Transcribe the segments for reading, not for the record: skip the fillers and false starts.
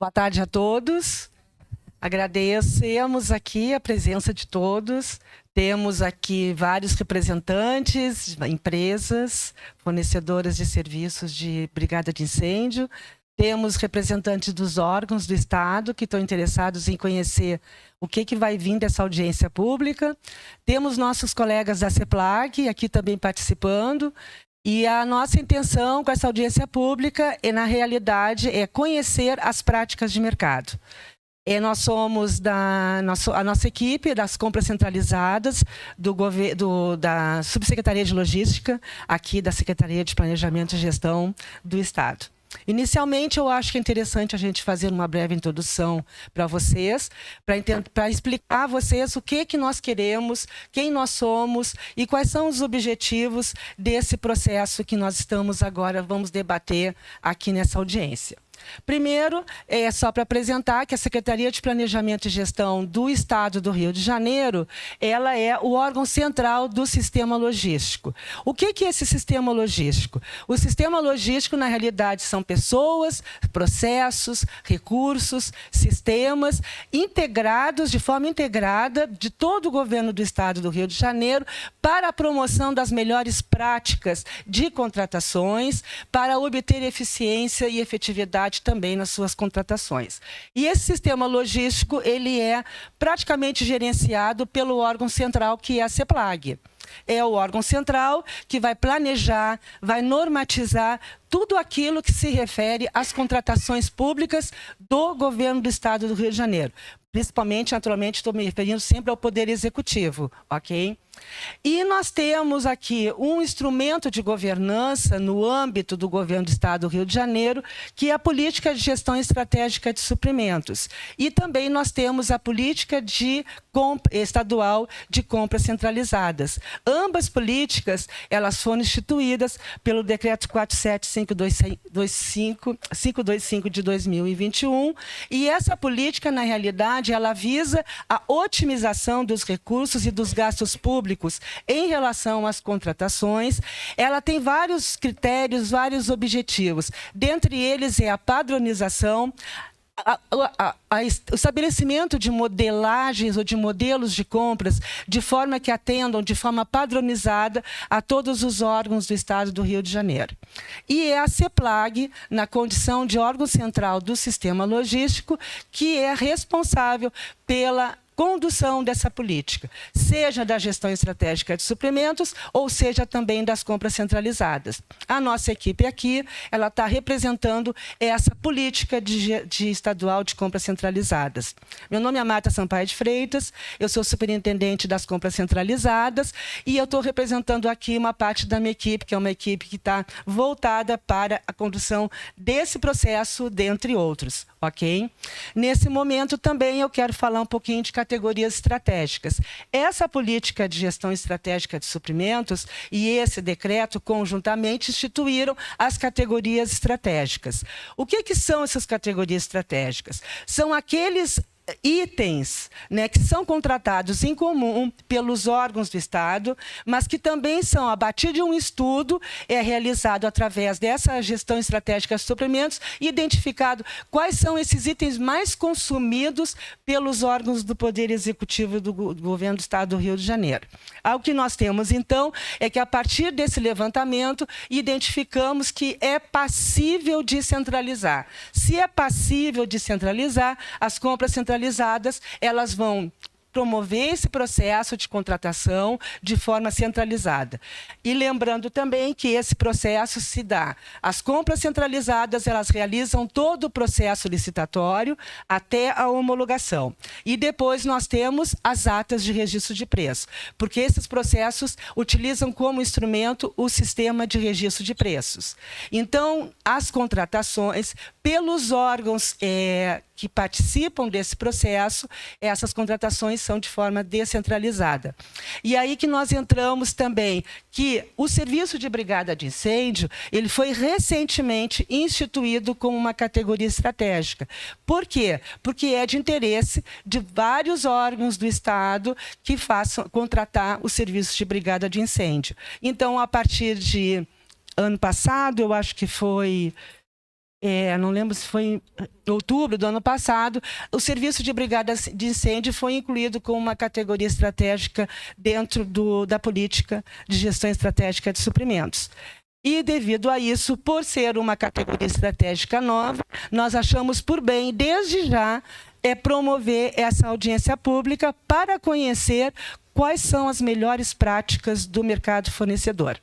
Boa tarde a todos. Agradecemos aqui a presença de todos. Temos aqui vários representantes, empresas, fornecedoras de serviços de brigada de incêndio. Temos representantes dos órgãos do Estado que estão interessados em conhecer o que vai vir dessa audiência pública. Temos nossos colegas da CEPLAG aqui também participando. E a nossa intenção com essa audiência pública, na realidade, é conhecer as práticas de mercado. Nós somos a nossa equipe das compras centralizadas da Subsecretaria de Logística, aqui da Secretaria de Planejamento e Gestão do Estado. Inicialmente, eu acho que é interessante a gente fazer uma breve introdução para vocês, para explicar a vocês o que nós queremos, quem nós somos e quais são os objetivos desse processo que nós vamos debater aqui nessa audiência. Primeiro, é só para apresentar que a Secretaria de Planejamento e Gestão do Estado do Rio de Janeiro, ela é o órgão central do sistema logístico. O que é esse sistema logístico? O sistema logístico, na realidade, são pessoas, processos, recursos, sistemas integrados, de forma integrada, de todo o governo do Estado do Rio de Janeiro, para a promoção das melhores práticas de contratações, para obter eficiência e efetividade também nas suas contratações. E esse sistema logístico, ele é praticamente gerenciado pelo órgão central, que é a CEPLAG. É o órgão central que vai planejar, vai normatizar tudo aquilo que se refere às contratações públicas do governo do Estado do Rio de Janeiro. Principalmente, naturalmente, estou me referindo sempre ao Poder Executivo, ok? E nós temos aqui um instrumento de governança no âmbito do governo do Estado do Rio de Janeiro, que é a Política de Gestão Estratégica de Suprimentos. E também nós temos a Política Estadual de Compras Centralizadas. Ambas políticas, elas foram instituídas pelo Decreto 47525 de 2021, e essa política, na realidade, ela visa a otimização dos recursos e dos gastos públicos em relação às contratações. Ela tem vários critérios, vários objetivos. Dentre eles é a padronização, o estabelecimento de modelagens ou de modelos de compras de forma que atendam de forma padronizada a todos os órgãos do Estado do Rio de Janeiro. E é a CEPLAG, na condição de órgão central do sistema logístico, que é responsável pela condução dessa política, seja da gestão estratégica de suprimentos ou seja também das compras centralizadas. A nossa equipe aqui, ela está representando essa política de estadual de compras centralizadas. Meu nome é Marta Sampaio de Freitas, eu sou superintendente das compras centralizadas e eu estou representando aqui uma parte da minha equipe, que é uma equipe que está voltada para a condução desse processo, dentre outros, ok? Nesse momento também eu quero falar um pouquinho de categorias estratégicas. Essa política de gestão estratégica de suprimentos e esse decreto conjuntamente instituíram as categorias estratégicas. O que são essas categorias estratégicas? São aqueles itens, né, que são contratados em comum pelos órgãos do Estado, mas que também são, a partir de um estudo, realizado através dessa gestão estratégica de suprimentos, identificado quais são esses itens mais consumidos pelos órgãos do Poder Executivo do Governo do Estado do Rio de Janeiro. O que nós temos, então, é que, a partir desse levantamento, identificamos que é passível de centralizar. Se é passível de centralizar, as compras centralizadas, elas vão promover esse processo de contratação de forma centralizada. E lembrando também que esse processo se dá. As compras centralizadas, elas realizam todo o processo licitatório até a homologação. E depois nós temos as atas de registro de preço, porque esses processos utilizam como instrumento o sistema de registro de preços. Então, as contratações pelos órgãos que participam desse processo, essas contratações são de forma descentralizada. E aí que nós entramos também, que o serviço de brigada de incêndio, ele foi recentemente instituído como uma categoria estratégica. Por quê? Porque é de interesse de vários órgãos do Estado que façam contratar o serviço de brigada de incêndio. Então, a partir de ano passado, eu acho que foi não lembro se foi em outubro do ano passado, o serviço de brigada de incêndio foi incluído como uma categoria estratégica dentro da política de gestão estratégica de suprimentos. E, devido a isso, por ser uma categoria estratégica nova, nós achamos por bem, desde já, promover essa audiência pública para conhecer quais são as melhores práticas do mercado fornecedor.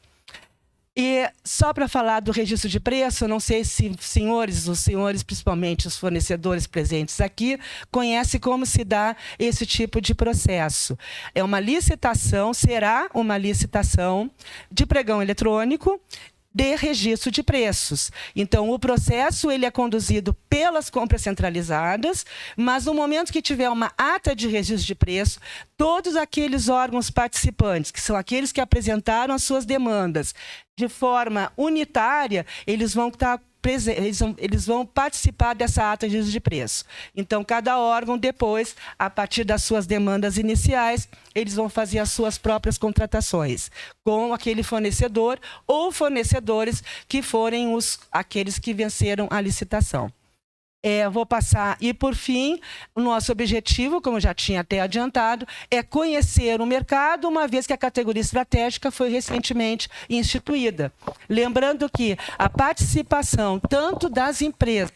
E só para falar do registro de preço, não sei se os senhores, principalmente os fornecedores presentes aqui, conhecem como se dá esse tipo de processo. É uma licitação, será uma licitação de pregão eletrônico de registro de preços. Então, o processo ele é conduzido pelas compras centralizadas, mas no momento que tiver uma ata de registro de preço, todos aqueles órgãos participantes, que são aqueles que apresentaram as suas demandas de forma unitária, eles vão participar dessa ata de registro de preço. Então, cada órgão, depois, a partir das suas demandas iniciais, eles vão fazer as suas próprias contratações com aquele fornecedor ou fornecedores que forem aqueles que venceram a licitação. Vou passar. E, por fim, o nosso objetivo, como eu já tinha até adiantado, é conhecer o mercado, uma vez que a categoria estratégica foi recentemente instituída. Lembrando que a participação tanto das empresas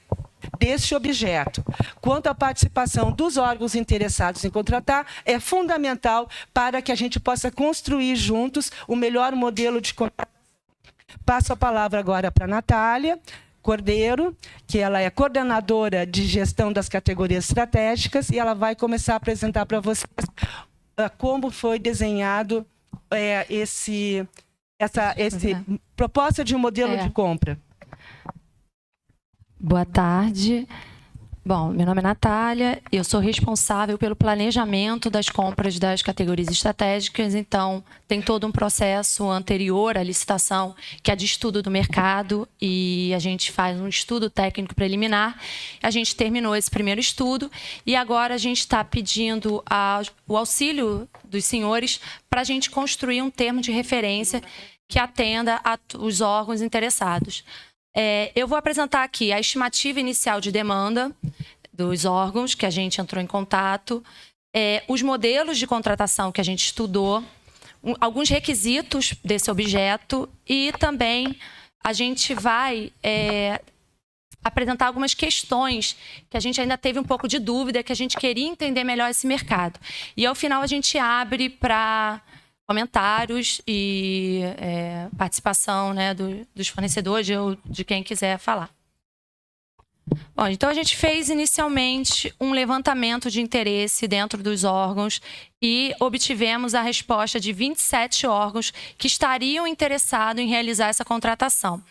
deste objeto, quanto a participação dos órgãos interessados em contratar, é fundamental para que a gente possa construir juntos o melhor modelo de contratação. Passo a palavra agora para a Natália Cordeiro, que ela é coordenadora de gestão das categorias estratégicas, e ela vai começar a apresentar para vocês como foi desenhado essa proposta de um modelo de compra. Boa tarde. Bom, meu nome é Natália, eu sou responsável pelo planejamento das compras das categorias estratégicas, então tem todo um processo anterior à licitação, que é de estudo do mercado, e a gente faz um estudo técnico preliminar. A gente terminou esse primeiro estudo e agora a gente está pedindo o auxílio dos senhores para a gente construir um termo de referência que atenda os órgãos interessados. Eu vou apresentar aqui a estimativa inicial de demanda dos órgãos que a gente entrou em contato, os modelos de contratação que a gente estudou, alguns requisitos desse objeto e também a gente vai apresentar algumas questões que a gente ainda teve um pouco de dúvida, que a gente queria entender melhor esse mercado. E, ao final, a gente abre para comentários e participação, né, dos fornecedores ou de quem quiser falar. Bom, então a gente fez inicialmente um levantamento de interesse dentro dos órgãos e obtivemos a resposta de 27 órgãos que estariam interessados em realizar essa contratação.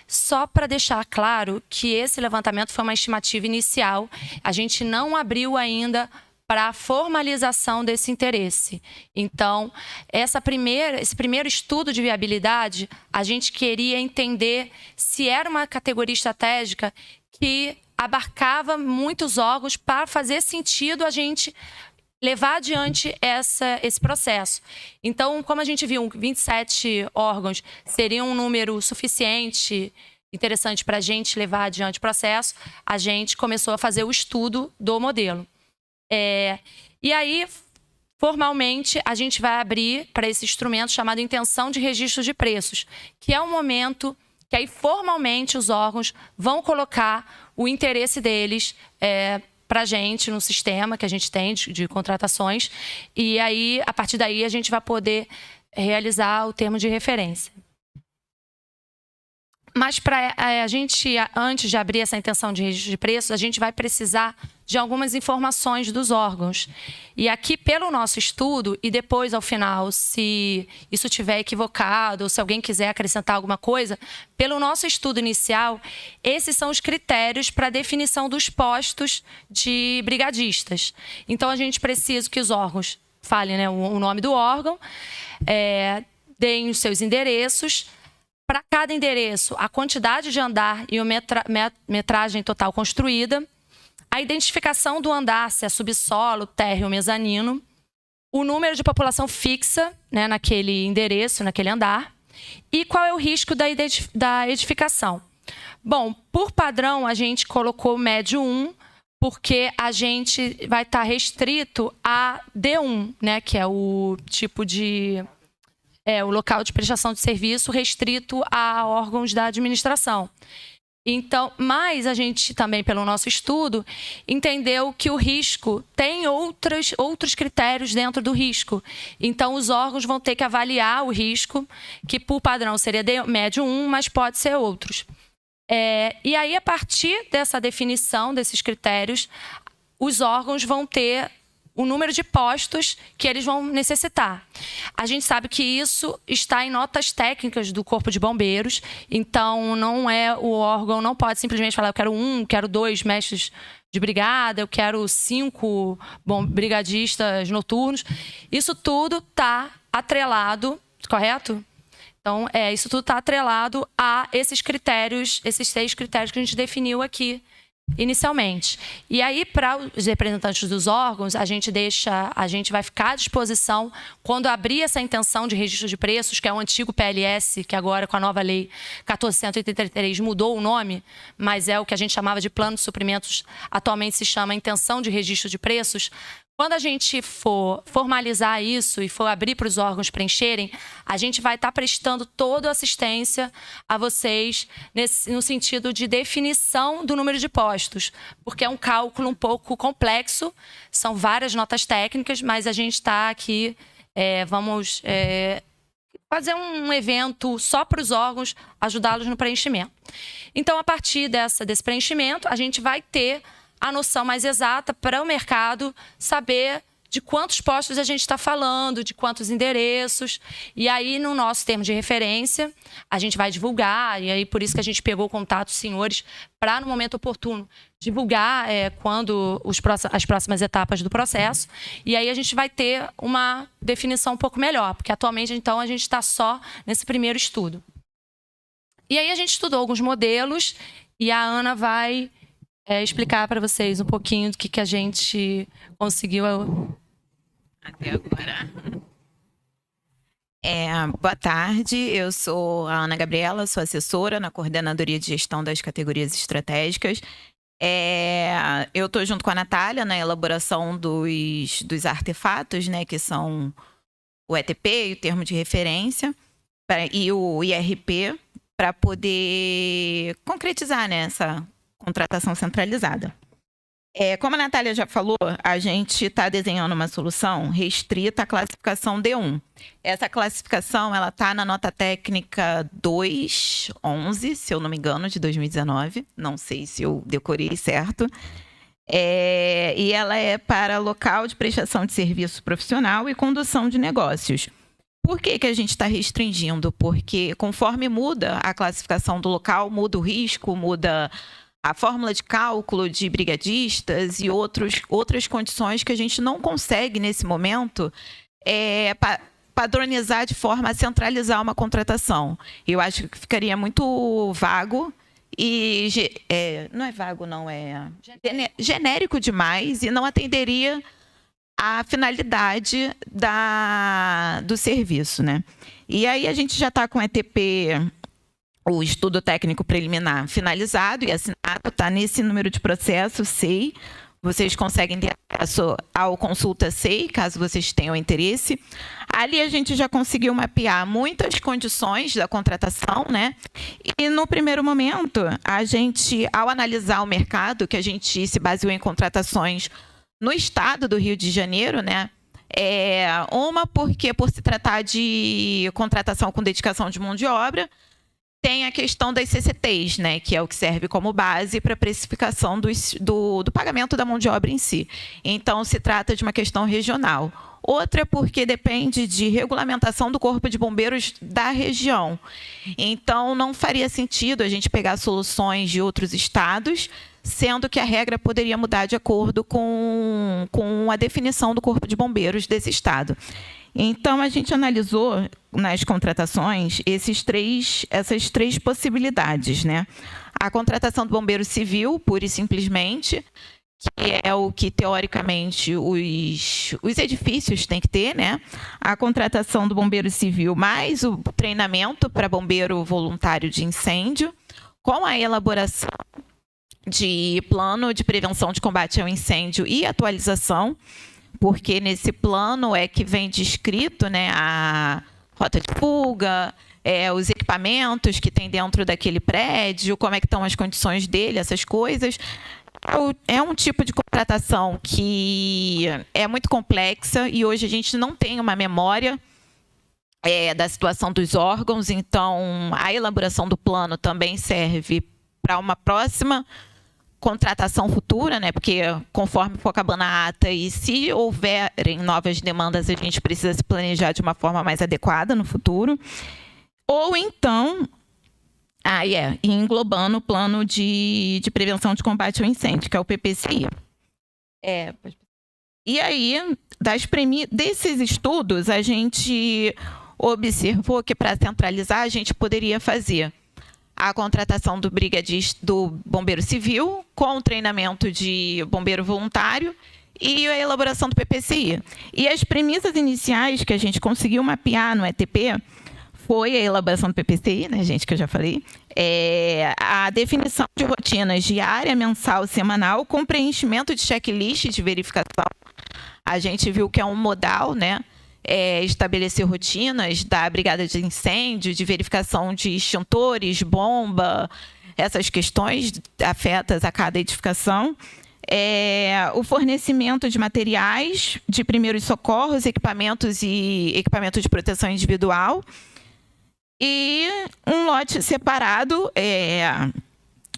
Só para deixar claro que esse levantamento foi uma estimativa inicial, a gente não abriu ainda para a formalização desse interesse. Então, esse primeiro estudo de viabilidade, a gente queria entender se era uma categoria estratégica que abarcava muitos órgãos para fazer sentido a gente levar adiante esse processo. Então, como a gente viu, 27 órgãos seria um número suficiente, interessante para a gente levar adiante o processo, a gente começou a fazer o estudo do modelo. E aí, formalmente, a gente vai abrir para esse instrumento chamado intenção de registro de preços, que é um momento que aí, formalmente, os órgãos vão colocar o interesse deles para a gente no sistema que a gente tem de contratações, e aí, a partir daí, a gente vai poder realizar o termo de referência. Mas para a gente, antes de abrir essa intenção de registro de preços, a gente vai precisar de algumas informações dos órgãos. E aqui, pelo nosso estudo, e depois, ao final, se isso estiver equivocado, ou se alguém quiser acrescentar alguma coisa, pelo nosso estudo inicial, esses são os critérios para a definição dos postos de brigadistas. Então, a gente precisa que os órgãos falem, né, o nome do órgão, deem os seus endereços. Para cada endereço, a quantidade de andar e a metragem total construída, a identificação do andar, se é subsolo, térreo ou mezanino, o número de população fixa, né, naquele endereço, naquele andar, e qual é o risco da edificação. Bom, por padrão, a gente colocou médio 1, porque a gente vai estar restrito a D1, né, que é o tipo de... o local de prestação de serviço restrito a órgãos da administração. Então, mas a gente também, pelo nosso estudo, entendeu que o risco tem outros critérios dentro do risco. Então, os órgãos vão ter que avaliar o risco, que por padrão seria médio 1, mas pode ser outros. E aí, a partir dessa definição, desses critérios, os órgãos vão ter o número de postos que eles vão necessitar. A gente sabe que isso está em notas técnicas do Corpo de Bombeiros, então o órgão não pode simplesmente falar eu quero 1, quero 2 mestres de brigada, eu quero 5 brigadistas noturnos. Isso tudo está atrelado, correto? Então, isso tudo está atrelado a esses critérios, esses 6 critérios que a gente definiu aqui inicialmente. E aí, para os representantes dos órgãos, a gente vai ficar à disposição quando abrir essa intenção de registro de preços, que é o antigo PLS, que agora com a nova lei 14.183 mudou o nome, mas é o que a gente chamava de plano de suprimentos, atualmente se chama intenção de registro de preços. Quando a gente for formalizar isso e for abrir para os órgãos preencherem, a gente vai estar prestando toda a assistência a vocês no sentido de definição do número de postos, porque é um cálculo um pouco complexo, são várias notas técnicas, mas a gente está aqui, vamos fazer um evento só para os órgãos, ajudá-los no preenchimento. Então, a partir desse preenchimento, a gente vai ter a noção mais exata para o mercado saber de quantos postos a gente está falando, de quantos endereços. E aí, no nosso termo de referência, a gente vai divulgar, e aí por isso que a gente pegou o contato dos senhores para, no momento oportuno, divulgar quando as próximas etapas do processo. E aí a gente vai ter uma definição um pouco melhor, porque atualmente, então, a gente está só nesse primeiro estudo. E aí a gente estudou alguns modelos e a Ana vai explicar para vocês um pouquinho do que a gente conseguiu até agora. Boa tarde, eu sou a Ana Gabriela, sou assessora na Coordenadoria de Gestão das Categorias Estratégicas. Eu estou junto com a Natália na elaboração dos artefatos, né, que são o ETP e o termo de referência e o IRP, para poder concretizar, né, essa contratação centralizada. Como a Natália já falou, a gente está desenhando uma solução restrita à classificação D1. Essa classificação está na nota técnica 211, se eu não me engano, de 2019. Não sei se eu decorei certo. E ela é para local de prestação de serviço profissional e condução de negócios. Por que a gente está restringindo? Porque conforme muda a classificação do local, muda o risco, muda a fórmula de cálculo de brigadistas e outras condições que a gente não consegue, nesse momento, padronizar de forma a centralizar uma contratação. Eu acho que ficaria muito vago e... não é vago, não, é genérico demais e não atenderia a finalidade do serviço, né? E aí a gente já está com o ETP... o estudo técnico preliminar finalizado e assinado, está nesse número de processo, SEI. Vocês conseguem ter acesso ao consulta SEI, caso vocês tenham interesse. Ali a gente já conseguiu mapear muitas condições da contratação, né? E no primeiro momento, a gente, ao analisar o mercado, que a gente se baseou em contratações no estado do Rio de Janeiro, né? Porque por se tratar de contratação com dedicação de mão de obra, tem a questão das CCTs, né, que é o que serve como base para a precificação do pagamento da mão de obra em si. Então, se trata de uma questão regional. Outra porque depende de regulamentação do Corpo de Bombeiros da região. Então, não faria sentido a gente pegar soluções de outros estados, sendo que a regra poderia mudar de acordo com a definição do Corpo de Bombeiros desse estado. Então, a gente analisou nas contratações essas três possibilidades, né? A contratação do bombeiro civil, pura e simplesmente, que é o que, teoricamente, os edifícios têm que ter, né? A contratação do bombeiro civil mais o treinamento para bombeiro voluntário de incêndio, com a elaboração de plano de prevenção de combate ao incêndio e atualização, porque nesse plano é que vem descrito, né, a rota de fuga, os equipamentos que tem dentro daquele prédio, como é que estão as condições dele, essas coisas. É um tipo de contratação que é muito complexa e hoje a gente não tem uma memória da situação dos órgãos, então a elaboração do plano também serve para uma próxima contratação futura, né? Porque conforme for acabando a ata e se houverem novas demandas, a gente precisa se planejar de uma forma mais adequada no futuro. Ou então, englobando o plano de prevenção de combate ao incêndio, que é o PPCI. E aí, desses estudos, a gente observou que para centralizar a gente poderia fazer a contratação do bombeiro civil com o treinamento de bombeiro voluntário e a elaboração do PPCI. E as premissas iniciais que a gente conseguiu mapear no ETP foi a elaboração do PPCI, né, gente, que eu já falei, a definição de rotinas diária, mensal, semanal, com preenchimento de checklist de verificação. A gente viu que é um modal, né? Estabelecer rotinas da brigada de incêndio, de verificação de extintores, bomba, essas questões afetas a cada edificação. O fornecimento de materiais de primeiros socorros, equipamentos de proteção individual. E um lote separado,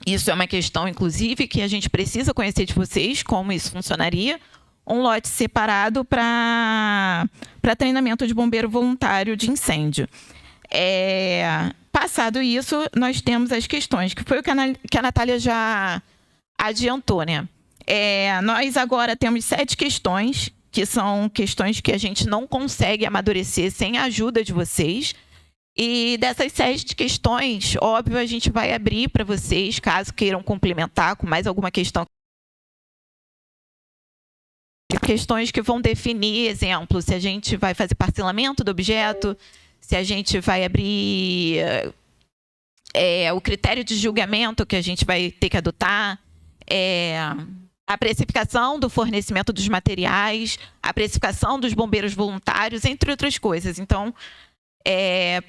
isso é uma questão, inclusive, que a gente precisa conhecer de vocês, como isso funcionaria. Um lote separado para treinamento de bombeiro voluntário de incêndio. Passado isso, nós temos as questões, que foi o que a Natália já adiantou, né? Nós agora temos 7 questões, que são questões que a gente não consegue amadurecer sem a ajuda de vocês. E dessas 7 questões, óbvio, a gente vai abrir para vocês, caso queiram complementar com mais alguma questão. Questões que vão definir, exemplo, se a gente vai fazer parcelamento do objeto, se a gente vai abrir o critério de julgamento que a gente vai ter que adotar, a precificação do fornecimento dos materiais, a precificação dos bombeiros voluntários, entre outras coisas. Então,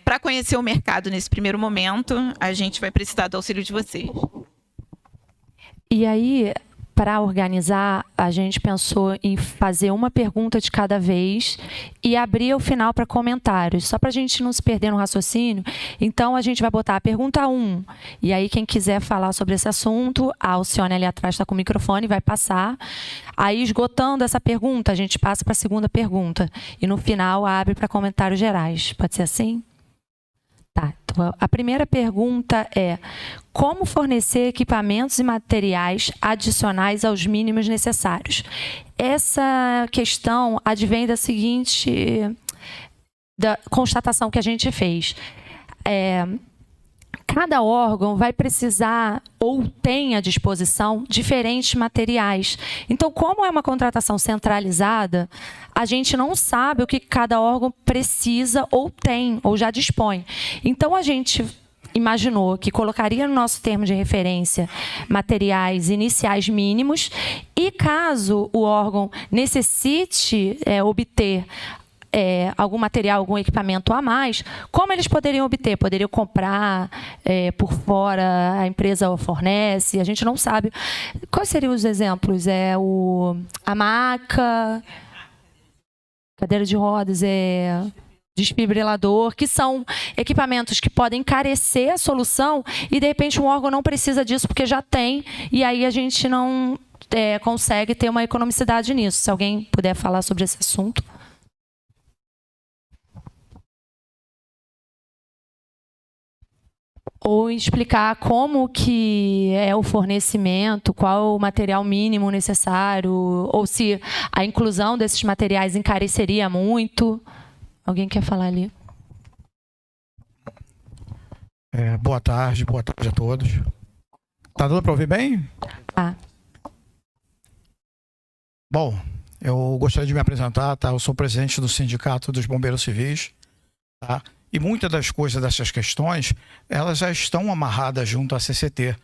para conhecer o mercado nesse primeiro momento, a gente vai precisar do auxílio de vocês. E aí, para organizar, a gente pensou em fazer uma pergunta de cada vez e abrir o final para comentários, só para a gente não se perder no raciocínio. Então, a gente vai botar a pergunta 1. E aí, quem quiser falar sobre esse assunto, a Alcione ali atrás está com o microfone, vai passar. Aí, esgotando essa pergunta, a gente passa para a segunda pergunta. E, no final, abre para comentários gerais. Pode ser assim? Tá, então, a primeira pergunta é: como fornecer equipamentos e materiais adicionais aos mínimos necessários? Essa questão advém da seguinte constatação que a gente fez. Cada órgão vai precisar ou tem à disposição diferentes materiais. Então, como é uma contratação centralizada, a gente não sabe o que cada órgão precisa ou tem, ou já dispõe. Então, a gente imaginou que colocaria no nosso termo de referência materiais iniciais mínimos e, caso o órgão necessite obter algum material, algum equipamento a mais, como eles poderiam obter? Poderiam comprar por fora, a empresa fornece, a gente não sabe. Quais seriam os exemplos? A maca, cadeira de rodas, desfibrilador, que são equipamentos que podem encarecer a solução e, de repente, um órgão não precisa disso porque já tem, e aí a gente não consegue ter uma economicidade nisso. Se alguém puder falar sobre esse assunto. Ou explicar como que é o fornecimento, qual o material mínimo necessário, ou se a inclusão desses materiais encareceria muito. Alguém quer falar ali? Boa tarde a todos. Tá dando para ouvir bem? Ah. Bom, eu gostaria de me apresentar, tá? Eu sou presidente do Sindicato dos Bombeiros Civis, tá? E muitas das coisas dessas questões, elas já estão amarradas junto à CCT.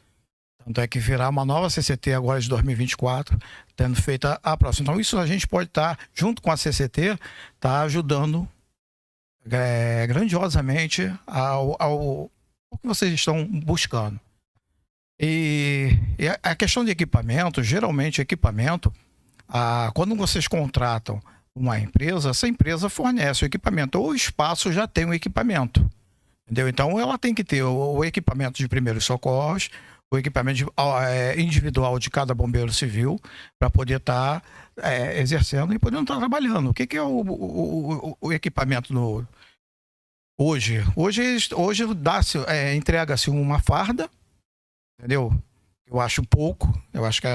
Tanto é que virá uma nova CCT agora de 2024, tendo feita a próxima. Então, isso a gente pode estar, junto com a CCT, ajudando grandiosamente ao que vocês estão buscando. E a questão de equipamento, geralmente equipamento, quando vocês contratam uma empresa, essa empresa fornece o equipamento, ou o espaço já tem o equipamento, entendeu? Então ela tem que ter o equipamento de primeiros socorros, o equipamento individual de cada bombeiro civil, para poder estar exercendo e podendo estar trabalhando. O que é o equipamento hoje? Hoje entrega-se uma farda, entendeu? Eu acho pouco. Eu acho que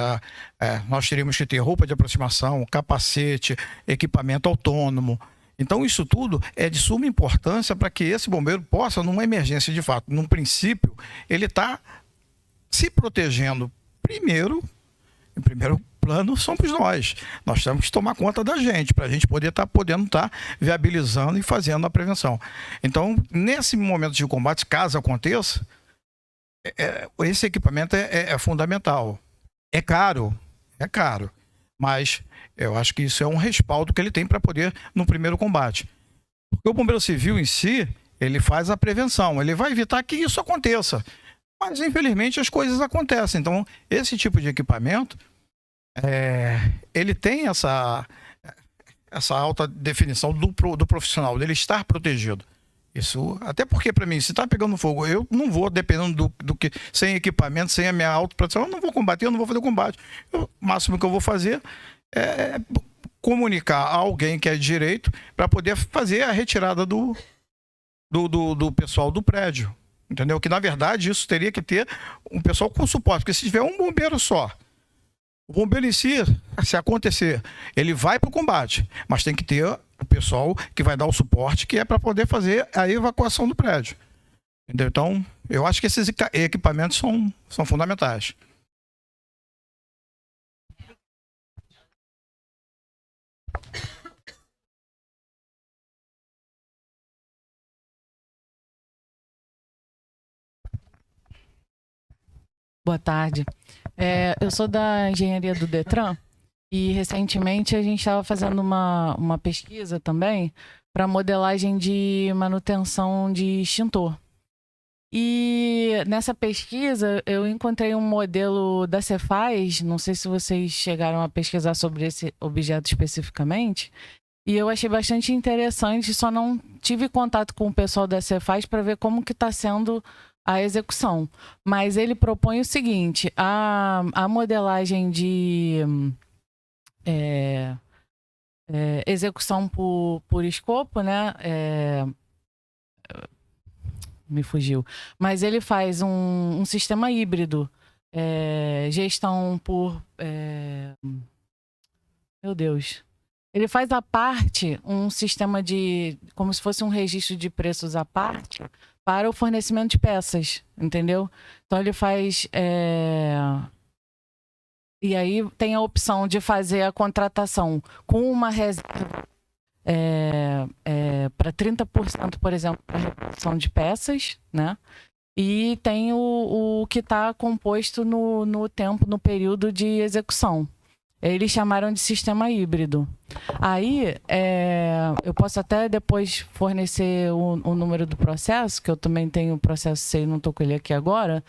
nós teríamos que ter roupa de aproximação, capacete, equipamento autônomo. Então, isso tudo é de suma importância para que esse bombeiro possa, numa emergência de fato, num princípio, ele está se protegendo primeiro. Em primeiro plano, somos nós. Nós temos que tomar conta da gente, para a gente poder podendo estar viabilizando e fazendo a prevenção. Então, nesse momento de combate, caso aconteça, esse equipamento é fundamental. É caro, mas eu acho que isso é um respaldo que ele tem para poder no primeiro combate. Porque o bombeiro civil em si, ele faz a prevenção, ele vai evitar que isso aconteça. Mas, infelizmente, as coisas acontecem. Então, esse tipo de equipamento, ele tem essa alta definição do profissional, dele estar protegido. Isso, até porque, para mim, se está pegando fogo, eu não vou, dependendo do que, sem equipamento, sem a minha autoproteção, eu não vou combater, eu não vou fazer o combate. O máximo que eu vou fazer é comunicar a alguém que é de direito para poder fazer a retirada do pessoal do prédio. Entendeu? Que, na verdade, isso teria que ter um pessoal com suporte. Porque se tiver um bombeiro só, o bombeiro em si, se acontecer, ele vai para o combate. Mas tem que ter o pessoal que vai dar o suporte, que é para poder fazer a evacuação do prédio. Entendeu? Então, eu acho que esses equipamentos são fundamentais. Boa tarde. Eu sou da engenharia do Detran e recentemente a gente estava fazendo uma pesquisa também para modelagem de manutenção de extintor. E nessa pesquisa eu encontrei um modelo da Cefaz, não sei se vocês chegaram a pesquisar sobre esse objeto especificamente, e eu achei bastante interessante, só não tive contato com o pessoal da Cefaz para ver como que está sendo a execução. Mas ele propõe o seguinte, a modelagem de execução por escopo, né? Me fugiu. Mas ele faz um sistema híbrido, gestão por... meu Deus. Ele faz à parte um sistema como se fosse um registro de preços à parte para o fornecimento de peças, entendeu? Então ele faz... E aí tem a opção de fazer a contratação com uma reserva para 30%, por exemplo, para reposição de peças, né? E tem o que está composto no período de execução. Eles chamaram de sistema híbrido. Aí, eu posso até depois fornecer o número do processo, que eu também tenho o processo C, não estou com ele aqui agora,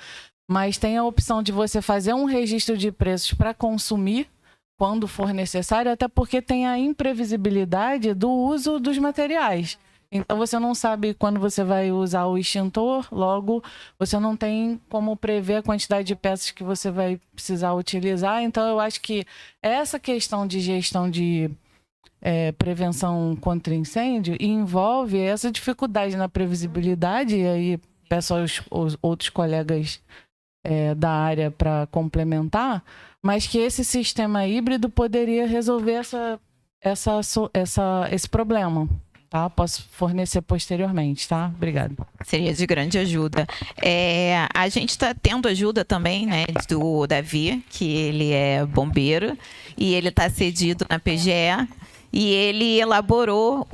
mas tem a opção de você fazer um registro de preços para consumir quando for necessário, até porque tem a imprevisibilidade do uso dos materiais. Então, você não sabe quando você vai usar o extintor, logo, você não tem como prever a quantidade de peças que você vai precisar utilizar. Então, eu acho que essa questão de gestão de prevenção contra incêndio envolve essa dificuldade na previsibilidade, e aí peço aos outros colegas da área para complementar, mas que esse sistema híbrido poderia resolver esse problema. Tá? Posso fornecer posteriormente, tá? Obrigada. Seria de grande ajuda. A gente está tendo ajuda também, né, do Davi, que ele é bombeiro, e ele está cedido na PGE. e ele elaborou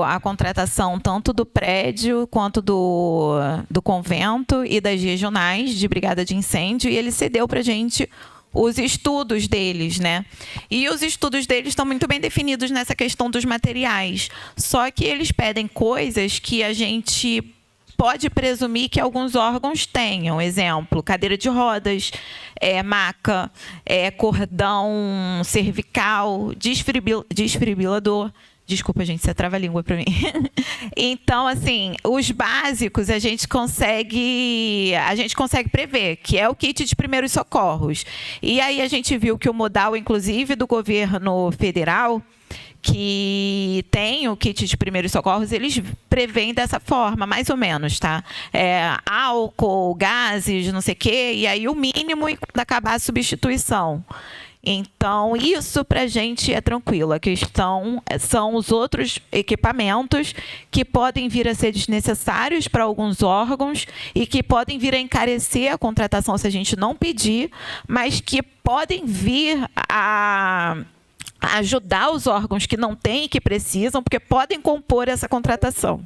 a contratação tanto do prédio quanto do convento e das regionais de brigada de incêndio, e ele cedeu para a gente os estudos deles, né? E os estudos deles estão muito bem definidos nessa questão dos materiais. Só que eles pedem coisas que a gente pode presumir que alguns órgãos tenham. Exemplo, cadeira de rodas, maca, cordão cervical, desfibrilador. Desculpa, gente, você trava a língua para mim. Então, assim, os básicos a gente consegue prever, que é o kit de primeiros socorros. E aí a gente viu que o modal, inclusive, do governo federal, que tem o kit de primeiros socorros, eles prevêem dessa forma, mais ou menos, tá? Álcool, gases, não sei o quê, e aí o mínimo e quando acabar a substituição. Então, isso para a gente é tranquilo. A questão são os outros equipamentos que podem vir a ser desnecessários para alguns órgãos e que podem vir a encarecer a contratação se a gente não pedir, mas que podem vir a ajudar os órgãos que não têm e que precisam, porque podem compor essa contratação.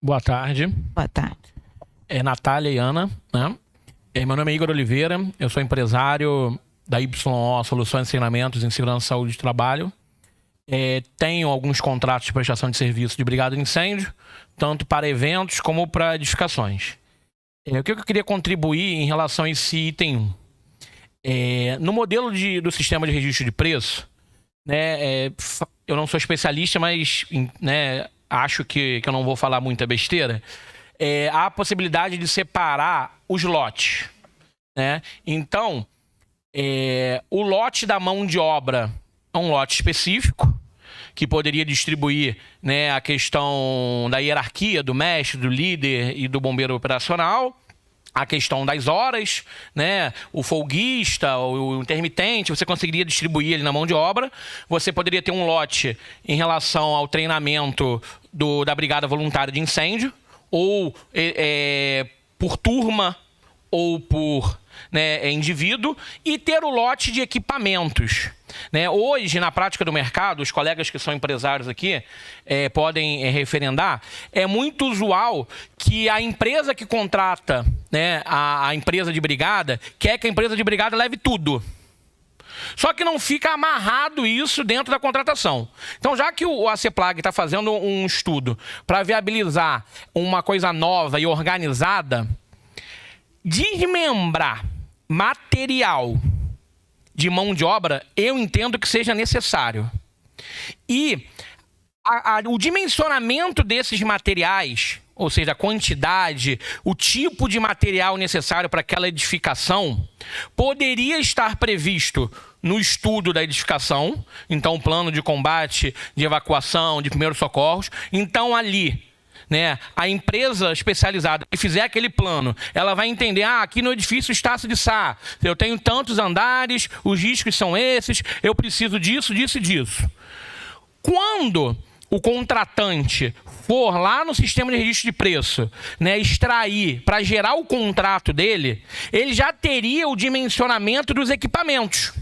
Boa tarde. Boa tarde. Natália e Ana, né? Meu nome é Igor Oliveira, eu sou empresário da YO Soluções e Treinamentos em Segurança e Saúde de Trabalho. Tenho alguns contratos de prestação de serviço de brigada de incêndio, tanto para eventos como para edificações. O que eu queria contribuir em relação a esse item 1? No modelo do sistema de registro de preço, né, eu não sou especialista, mas né, acho que eu não vou falar muita besteira. Há a possibilidade de separar os lotes, né? Então, o lote da mão de obra é um lote específico, que poderia distribuir, né, a questão da hierarquia do mestre, do líder e do bombeiro operacional, a questão das horas, né, o folguista, o intermitente, você conseguiria distribuir ele na mão de obra. Você poderia ter um lote em relação ao treinamento da Brigada Voluntária de Incêndio, ou por turma, ou por indivíduo, e ter o lote de equipamentos. Né? Hoje, na prática do mercado, os colegas que são empresários aqui podem referendar, é muito usual que a empresa que contrata, né, a empresa de brigada, quer que a empresa de brigada leve tudo. Só que não fica amarrado isso dentro da contratação. Então, já que a CEPLAG está fazendo um estudo para viabilizar uma coisa nova e organizada, desmembrar material de mão de obra, eu entendo que seja necessário. E o dimensionamento desses materiais, ou seja, a quantidade, o tipo de material necessário para aquela edificação, poderia estar previsto no estudo da edificação, então plano de combate, de evacuação, de primeiros socorros. Então ali, né, a empresa especializada que fizer aquele plano, ela vai entender, aqui no edifício Estácio de Sá, eu tenho tantos andares, os riscos são esses, eu preciso disso, disso e disso. Quando o contratante for lá no sistema de registro de preço, né, extrair para gerar o contrato dele, ele já teria o dimensionamento dos equipamentos.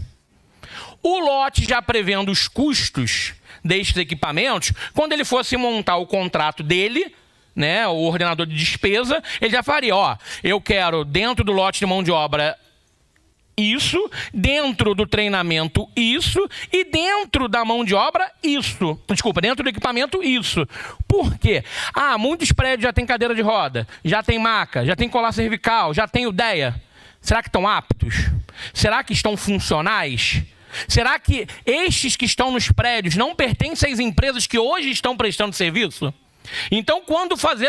O lote já prevendo os custos destes equipamentos, quando ele fosse montar o contrato dele, né, o ordenador de despesa, ele já faria, eu quero dentro do lote de mão de obra isso, dentro do treinamento isso, e dentro da mão de obra isso. Desculpa, dentro do equipamento isso. Por quê? Muitos prédios já tem cadeira de roda, já tem maca, já tem colar cervical, já tem UDEA. Será que estão aptos? Será que estão funcionais? Será que estes que estão nos prédios não pertencem às empresas que hoje estão prestando serviço? Então, quando fizer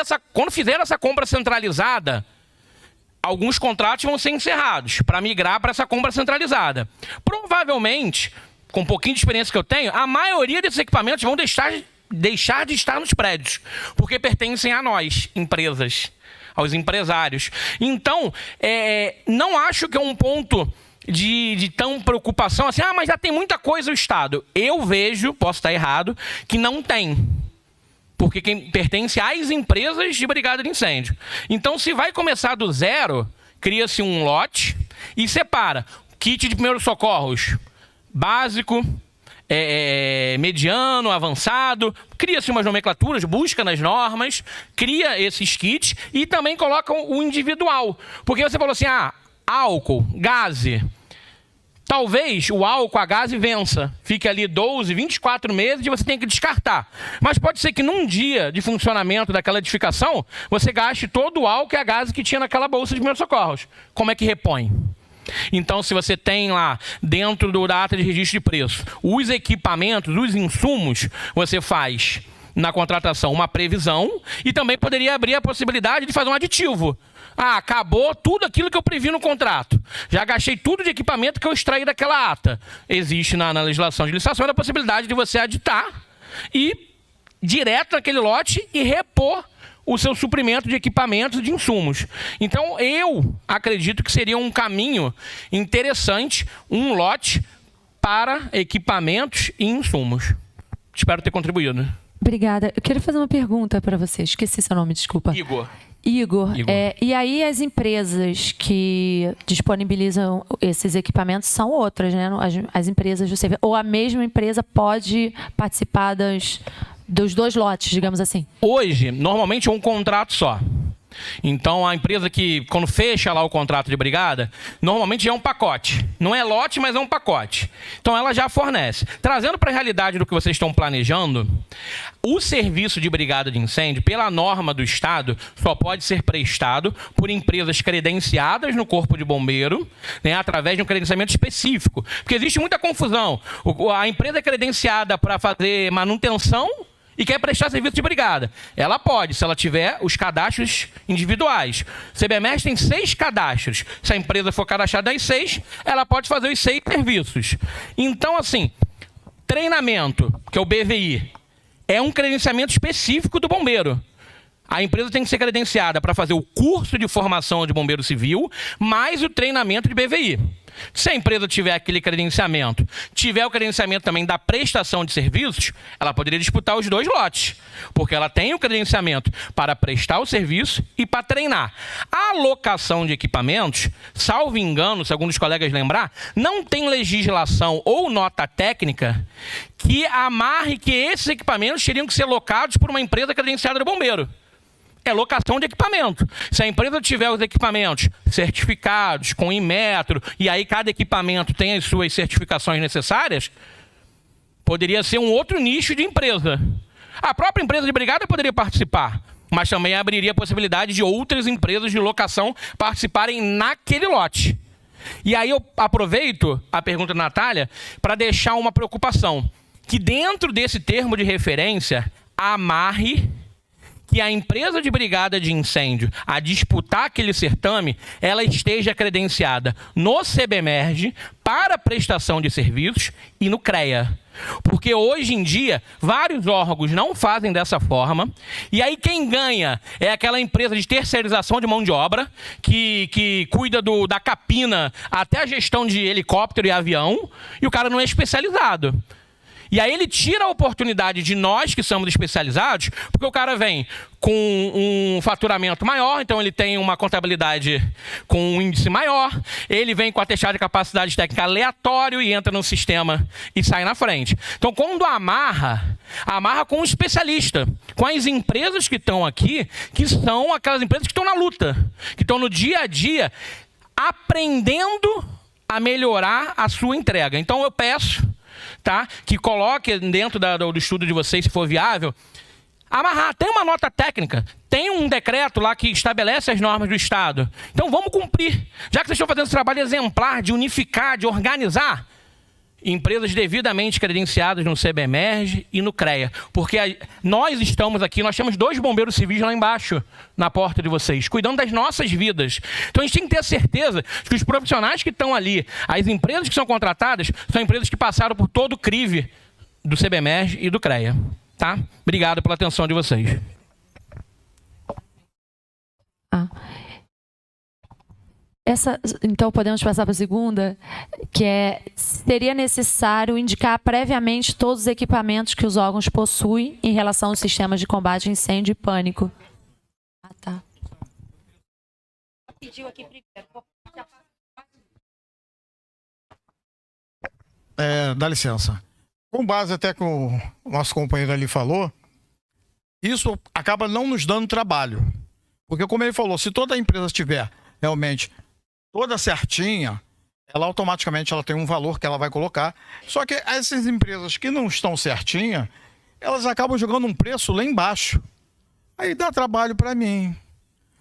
essa compra centralizada, alguns contratos vão ser encerrados para migrar para essa compra centralizada. Provavelmente, com um pouquinho de experiência que eu tenho, a maioria desses equipamentos vão deixar de estar nos prédios, porque pertencem a nós, empresas, aos empresários. Então, não acho que é um ponto de tão preocupação assim, mas já tem muita coisa o Estado. Eu vejo, posso estar errado, que não tem. Porque quem pertence às empresas de brigada de incêndio. Então, se vai começar do zero, cria-se um lote e separa kit de primeiros socorros básico, mediano, avançado, cria-se umas nomenclaturas, busca nas normas, cria esses kits e também coloca o individual. Porque você falou assim, álcool, gaze. Talvez o álcool, a gase vença, fique ali 12, 24 meses e você tem que descartar. Mas pode ser que num dia de funcionamento daquela edificação, você gaste todo o álcool e a gase que tinha naquela bolsa de primeiros socorros. Como é que repõe? Então, se você tem lá, dentro da ata de registro de preço, os equipamentos, os insumos, você faz na contratação uma previsão e também poderia abrir a possibilidade de fazer um aditivo. Acabou tudo aquilo que eu previ no contrato. Já gastei tudo de equipamento que eu extraí daquela ata. Existe na legislação de licitação a possibilidade de você aditar e direto naquele lote e repor o seu suprimento de equipamentos e de insumos. Então, eu acredito que seria um caminho interessante, um lote para equipamentos e insumos. Espero ter contribuído. Obrigada. Eu quero fazer uma pergunta para você. Esqueci seu nome, desculpa. Igor. E aí as empresas que disponibilizam esses equipamentos são outras, né? As empresas do serviço. Ou a mesma empresa pode participar dos dois lotes, digamos assim? Hoje, normalmente é um contrato só. Então, a empresa que, quando fecha lá o contrato de brigada, normalmente é um pacote. Não é lote, mas é um pacote. Então, ela já fornece. Trazendo para a realidade do que vocês estão planejando, o serviço de brigada de incêndio, pela norma do Estado, só pode ser prestado por empresas credenciadas no Corpo de Bombeiro, né, através de um credenciamento específico. Porque existe muita confusão. A empresa é credenciada para fazer manutenção e quer prestar serviço de brigada. Ela pode, se ela tiver os cadastros individuais. O CBMERG tem 6 cadastros. Se a empresa for cadastrada das 6, ela pode fazer os 6 serviços. Então, assim, treinamento, que é o BVI, é um credenciamento específico do bombeiro. A empresa tem que ser credenciada para fazer o curso de formação de bombeiro civil, mais o treinamento de BVI. Se a empresa tiver aquele credenciamento, tiver o credenciamento também da prestação de serviços, ela poderia disputar os dois lotes, porque ela tem o credenciamento para prestar o serviço e para treinar. A alocação de equipamentos, salvo engano, se algum dos colegas lembrar, não tem legislação ou nota técnica que amarre que esses equipamentos teriam que ser locados por uma empresa credenciada do bombeiro. É locação de equipamento. Se a empresa tiver os equipamentos certificados, com Inmetro, e aí cada equipamento tem as suas certificações necessárias, poderia ser um outro nicho de empresa. A própria empresa de brigada poderia participar, mas também abriria a possibilidade de outras empresas de locação participarem naquele lote. E aí eu aproveito a pergunta da Natália para deixar uma preocupação, que dentro desse termo de referência, amarre que a empresa de brigada de incêndio a disputar aquele certame, ela esteja credenciada no CBMERG para prestação de serviços e no CREA. Porque hoje em dia, vários órgãos não fazem dessa forma, e aí quem ganha é aquela empresa de terceirização de mão de obra, que cuida da capina até a gestão de helicóptero e avião, e o cara não é especializado. E aí ele tira a oportunidade de nós que somos especializados, porque o cara vem com um faturamento maior, então ele tem uma contabilidade com um índice maior, ele vem com a atestado de capacidade técnica aleatório e entra no sistema e sai na frente. Então, quando amarra com um especialista, com as empresas que estão aqui, que são aquelas empresas que estão na luta, que estão no dia a dia aprendendo a melhorar a sua entrega. Então, eu peço, tá, que coloque dentro do estudo de vocês, se for viável, amarrar. Tem uma nota técnica, tem um decreto lá que estabelece as normas do Estado. Então vamos cumprir. Já que vocês estão fazendo esse trabalho exemplar de unificar, de organizar, empresas devidamente credenciadas no CBMERG e no CREA. Porque nós estamos aqui, nós temos 2 bombeiros civis lá embaixo, na porta de vocês, cuidando das nossas vidas. Então a gente tem que ter certeza que os profissionais que estão ali, as empresas que são contratadas, são empresas que passaram por todo o crive do CBMERG e do CREA. Tá? Obrigado pela atenção de vocês. Então podemos passar para a segunda, que seria necessário indicar previamente todos os equipamentos que os órgãos possuem em relação aos sistemas de combate a incêndio e pânico. Tá. Pediu aqui primeiro. Dá licença. com base até que o nosso companheiro ali falou, isso acaba não nos dando trabalho. Porque, como ele falou, se toda a empresa estiver realmente toda certinha, ela automaticamente ela tem um valor que ela vai colocar. Só que essas empresas que não estão certinhas, elas acabam jogando um preço lá embaixo. Aí dá trabalho para mim.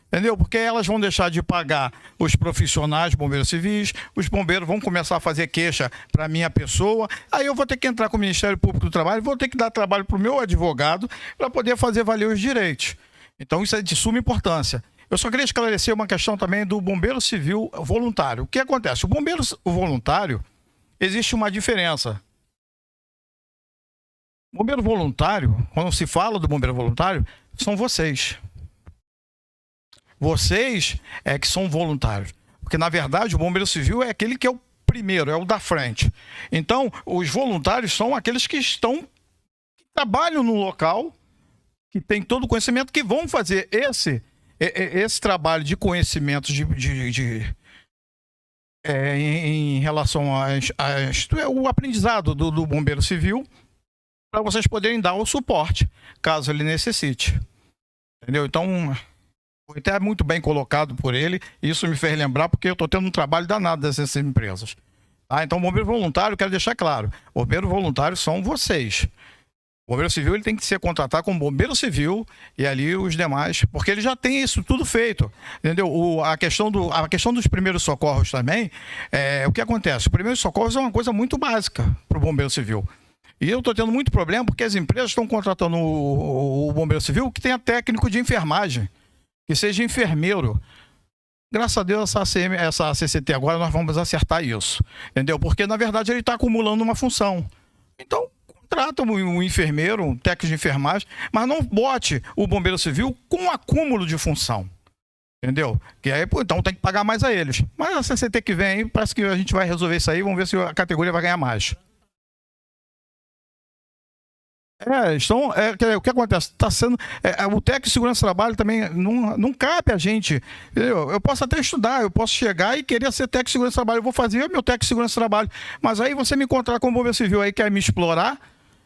Entendeu? Porque elas vão deixar de pagar os profissionais, bombeiros civis, os bombeiros vão começar a fazer queixa para minha pessoa, aí eu vou ter que entrar com o Ministério Público do Trabalho, vou ter que dar trabalho para o meu advogado para poder fazer valer os direitos. Então isso é de suma importância. Eu só queria esclarecer uma questão também do bombeiro civil voluntário. O que acontece? O bombeiro voluntário, existe uma diferença. O bombeiro voluntário, quando se fala do bombeiro voluntário, são vocês. Vocês é que são voluntários. Porque, na verdade, o bombeiro civil é aquele que é o primeiro, é o da frente. Então, os voluntários são aqueles que trabalham no local, que têm todo o conhecimento, que vão fazer esse trabalho de conhecimento em relação ao aprendizado do bombeiro civil, para vocês poderem dar o suporte, caso ele necessite. Entendeu? Então, foi até muito bem colocado por ele, e isso me fez lembrar, porque eu estou tendo um trabalho danado dessas empresas. Tá? Então, bombeiro voluntário, quero deixar claro, bombeiro voluntário são vocês. O bombeiro civil ele tem que ser contratado como bombeiro civil e ali os demais, porque ele já tem isso tudo feito, entendeu? A questão dos primeiros socorros também, o que acontece? Os primeiros socorros é uma coisa muito básica para o bombeiro civil. E eu estou tendo muito problema porque as empresas estão contratando o bombeiro civil que tenha técnico de enfermagem, que seja enfermeiro. Graças a Deus, essa CCT agora nós vamos acertar isso, entendeu? Porque, na verdade, ele está acumulando uma função. Então, contrata um enfermeiro, um técnico de enfermagem, mas não bote o bombeiro civil com acúmulo de função, entendeu? Que aí, então, tem que pagar mais a eles. Mas a CCT que vem aí, parece que a gente vai resolver isso aí, vamos ver se a categoria vai ganhar mais. O que acontece? Tá sendo, o técnico de segurança do trabalho também não cabe a gente. Entendeu? Eu posso até estudar, eu posso chegar e querer ser técnico de segurança do trabalho. Eu vou fazer o meu técnico de segurança do trabalho. Mas aí você me encontrar como bombeiro civil aí, quer me explorar.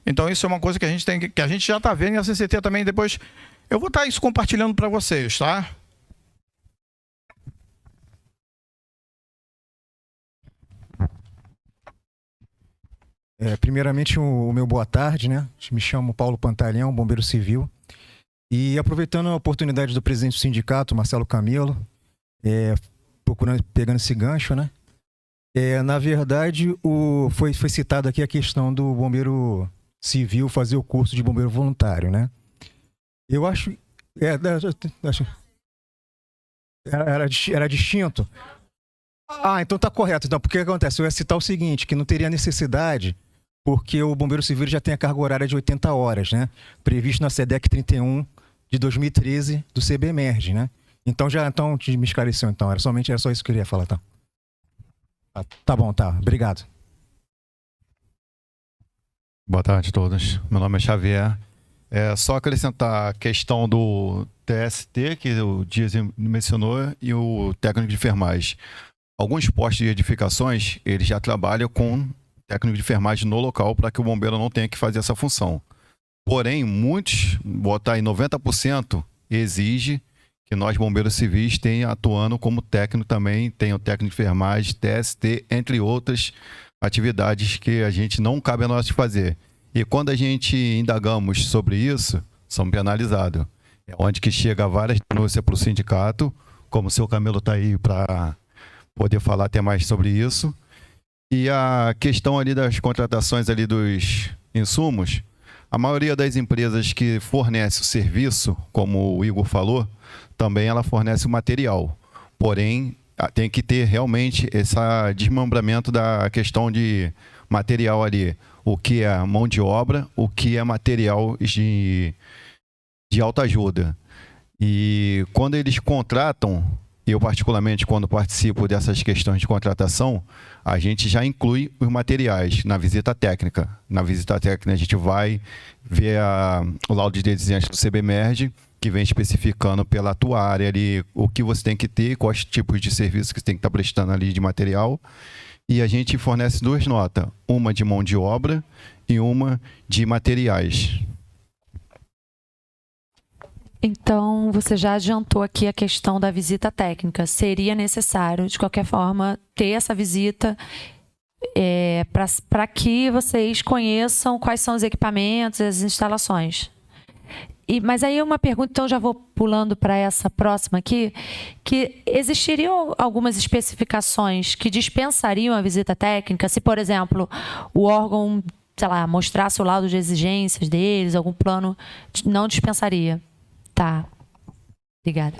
Então isso é uma coisa que a gente tem, que a gente já está vendo, e a CCT também depois. Eu vou estar isso compartilhando para vocês, tá? Primeiramente, o meu boa tarde, né? Me chamo Paulo Pantaleão, bombeiro civil. E aproveitando a oportunidade do presidente do sindicato, Marcelo Camelo, pegando esse gancho, né? Na verdade, foi citado aqui a questão do bombeiro civil fazer o curso de bombeiro voluntário, né? Eu acho... Era distinto? Ah, então tá correto. Então, porque acontece? Eu ia citar o seguinte, que não teria necessidade, porque o bombeiro civil já tem a carga horária de 80 horas, né? Previsto na SEDEC 31 de 2013 do CBMERG, né? Então me esclareceu, então. Era só isso que eu queria falar, tá? Tá bom, tá. Obrigado. Boa tarde a todos. Meu nome é Xavier. Só acrescentar a questão do TST, que o Dias mencionou, e o técnico de enfermagem. Alguns postos de edificações, eles já trabalham com técnico de enfermagem no local para que o bombeiro não tenha que fazer essa função. Porém, muitos, botar em 90%, exige que nós, bombeiros civis, tenham atuando como técnico também, tenham técnico de enfermagem, TST, entre outras atividades que a gente não cabe a nós fazer. E quando a gente indagamos sobre isso, somos penalizados. É onde que chega várias denúncias para o sindicato, como o seu Camelo está aí para poder falar até mais sobre isso. E a questão ali das contratações ali dos insumos, a maioria das empresas que fornece o serviço, como o Igor falou, também ela fornece o material. Porém, tem que ter realmente esse desmembramento da questão de material ali. O que é mão de obra, o que é material de alta ajuda. E quando eles contratam, eu particularmente quando participo dessas questões de contratação, a gente já inclui os materiais na visita técnica. Na visita técnica a gente vai ver o laudo de desenho do CBMERG que vem especificando pela tua área ali o que você tem que ter, quais tipos de serviços que você tem que estar prestando ali de material. E a gente fornece 2 notas, uma de mão de obra e uma de materiais. Então, você já adiantou aqui a questão da visita técnica. Seria necessário, de qualquer forma, ter essa visita para que vocês conheçam quais são os equipamentos, as instalações. Mas aí uma pergunta, então já vou pulando para essa próxima aqui, que existiriam algumas especificações que dispensariam a visita técnica, se, por exemplo, o órgão, sei lá, mostrasse o laudo de exigências deles, algum plano, não dispensaria. Tá. Obrigada.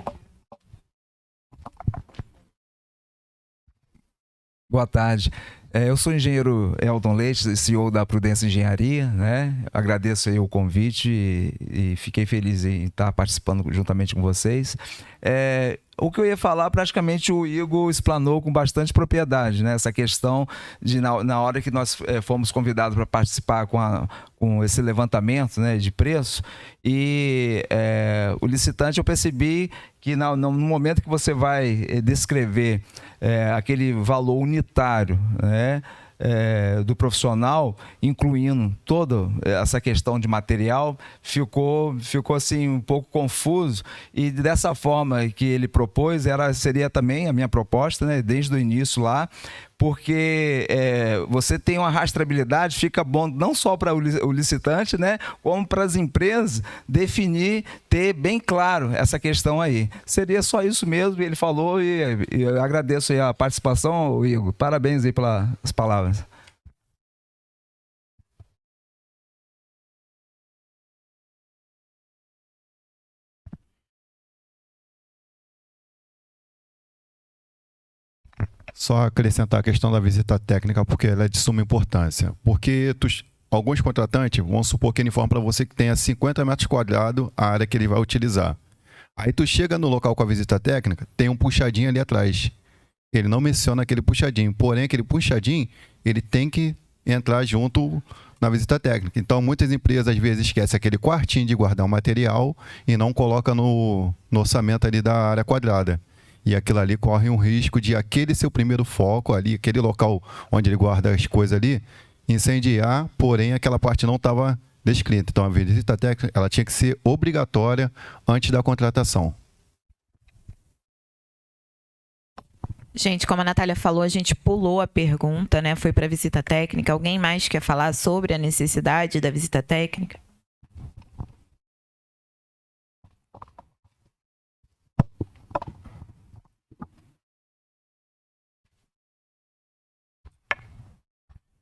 Boa tarde. Eu sou o engenheiro Elton Leite, CEO da Prudência Engenharia, né? Agradeço aí o convite e fiquei feliz em estar participando juntamente com vocês. O que eu ia falar, praticamente o Igor explanou com bastante propriedade, né? Essa questão de, na hora que nós fomos convidados para participar com esse levantamento, né, de preço, e o licitante, eu percebi que no momento que você vai descrever aquele valor unitário, né, do profissional, incluindo toda essa questão de material, ficou assim um pouco confuso, e dessa forma que ele propôs, seria também a minha proposta, né, desde o início lá, porque você tem uma rastreabilidade, fica bom não só para o licitante, né, como para as empresas definir, ter bem claro essa questão aí. Seria só isso mesmo, ele falou, e eu agradeço aí a participação, Igor. Parabéns aí pelas palavras. Só acrescentar a questão da visita técnica, porque ela é de suma importância. Porque alguns contratantes vão supor que ele informa para você que tenha 50 metros quadrados a área que ele vai utilizar. Aí tu chega no local com a visita técnica, tem um puxadinho ali atrás. Ele não menciona aquele puxadinho, porém aquele puxadinho, ele tem que entrar junto na visita técnica. Então muitas empresas às vezes esquecem aquele quartinho de guardar o material e não coloca no orçamento ali da área quadrada. E aquilo ali corre um risco de aquele seu primeiro foco ali, aquele local onde ele guarda as coisas ali, incendiar, porém aquela parte não estava descrita. Então a visita técnica ela tinha que ser obrigatória antes da contratação. Gente, como a Natália falou, a gente pulou a pergunta, né? Foi para a visita técnica. Alguém mais quer falar sobre a necessidade da visita técnica?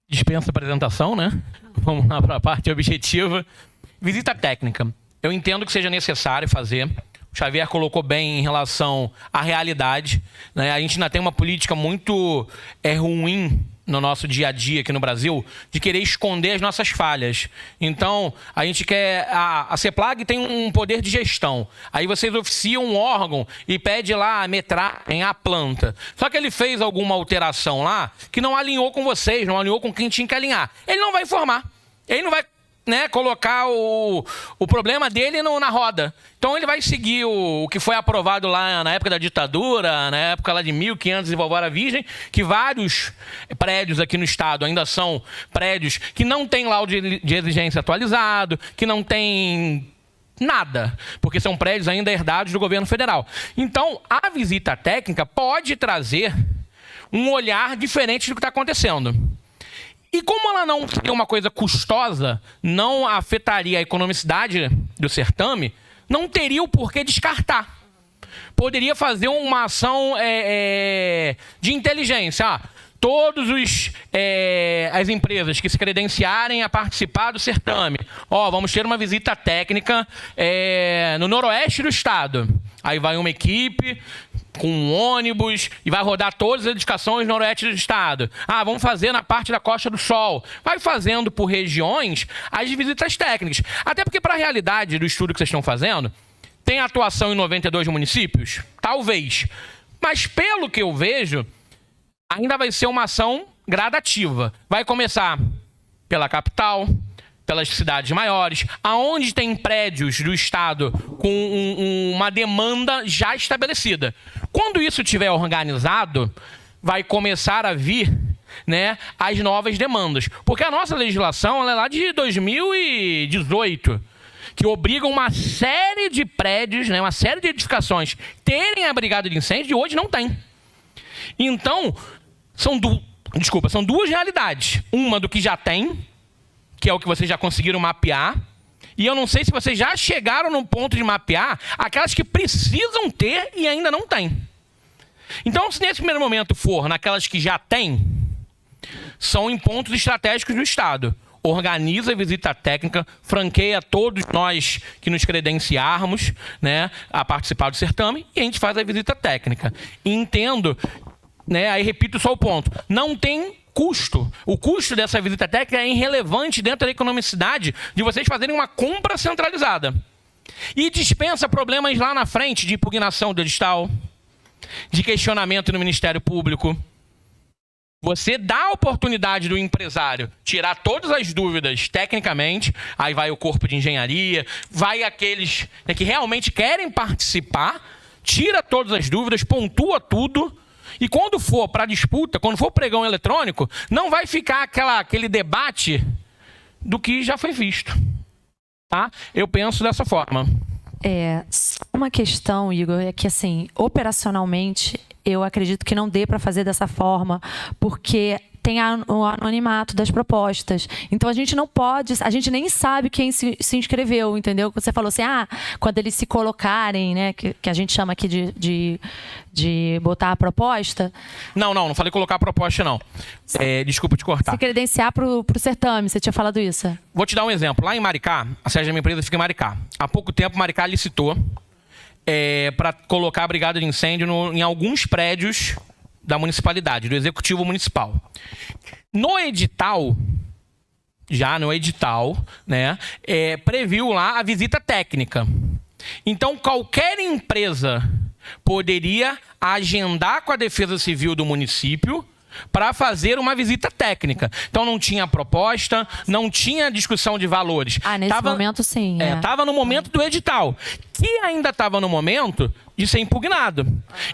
Dispensa apresentação, né? Vamos lá para a parte objetiva. Visita técnica. Eu entendo que seja necessário fazer. O Xavier colocou bem em relação à realidade, né? A gente ainda tem uma política muito ruim no nosso dia a dia aqui no Brasil, de querer esconder as nossas falhas. Então, a gente quer... A CEPLAG tem um poder de gestão. Aí vocês oficiam um órgão e pede lá a metragem, a planta. Só que ele fez alguma alteração lá que não alinhou com vocês, não alinhou com quem tinha que alinhar. Ele não vai informar. Ele não vai, né, colocar o problema dele na roda. Então ele vai seguir o que foi aprovado lá na época da ditadura, na época lá de 1500 e Vovora Virgem, que vários prédios aqui no estado ainda são prédios que não tem laudo de exigência atualizado, que não tem nada, porque são prédios ainda herdados do governo federal. Então a visita técnica pode trazer um olhar diferente do que está acontecendo. E como ela não seria uma coisa custosa, não afetaria a economicidade do certame, não teria o porquê descartar. Poderia fazer uma ação de inteligência. Todos as empresas que se credenciarem a participar do certame, vamos ter uma visita técnica no noroeste do estado. Aí vai uma equipe com um ônibus e vai rodar todas as edificações no noroeste do estado. Vamos fazer na parte da Costa do Sol. Vai fazendo por regiões as visitas técnicas. Até porque, para a realidade do estudo que vocês estão fazendo, tem atuação em 92 municípios? Talvez. Mas, pelo que eu vejo, ainda vai ser uma ação gradativa. Vai começar pela capital, pelas cidades maiores, aonde tem prédios do Estado com uma demanda já estabelecida. Quando isso estiver organizado, vai começar a vir, né, as novas demandas. Porque a nossa legislação ela é lá de 2018, que obriga uma série de prédios, né, uma série de edificações terem a brigada de incêndio e hoje não tem. Então, são duas realidades. Uma do que já tem, que é o que vocês já conseguiram mapear, e eu não sei se vocês já chegaram no ponto de mapear aquelas que precisam ter e ainda não têm. Então, se nesse primeiro momento for naquelas que já têm, são em pontos estratégicos do Estado. Organiza a visita técnica, franqueia todos nós que nos credenciarmos, né, a participar do certame, e a gente faz a visita técnica. E entendo, né, aí repito só o ponto, não tem custo. O custo dessa visita técnica é irrelevante dentro da economicidade de vocês fazerem uma compra centralizada. E dispensa problemas lá na frente de impugnação do edital, de questionamento no Ministério Público. Você dá a oportunidade do empresário tirar todas as dúvidas tecnicamente, aí vai o corpo de engenharia, vai aqueles, né, que realmente querem participar, tira todas as dúvidas, pontua tudo, e quando for para a disputa, quando for pregão eletrônico, não vai ficar aquele debate do que já foi visto. Tá? Eu penso dessa forma. Uma questão, Igor, é que, assim, operacionalmente, eu acredito que não dê para fazer dessa forma, porque tem o anonimato das propostas. Então, a gente não pode, a gente nem sabe quem se inscreveu, entendeu? Você falou assim, quando eles se colocarem, né, que a gente chama aqui de botar a proposta. Não falei colocar a proposta, não. Desculpa te cortar. Se credenciar para o certame, você tinha falado isso. Vou te dar um exemplo. Lá em Maricá, a sede da minha empresa fica em Maricá. Há pouco tempo, Maricá licitou para colocar a brigada de incêndio em alguns prédios da municipalidade, do executivo municipal. No edital, né, previu lá a visita técnica. Então, qualquer empresa poderia agendar com a Defesa Civil do município para fazer uma visita técnica. Então, não tinha proposta, não tinha discussão de valores. Nesse momento, sim. Estava no momento do edital, que ainda estava no momento de ser impugnado.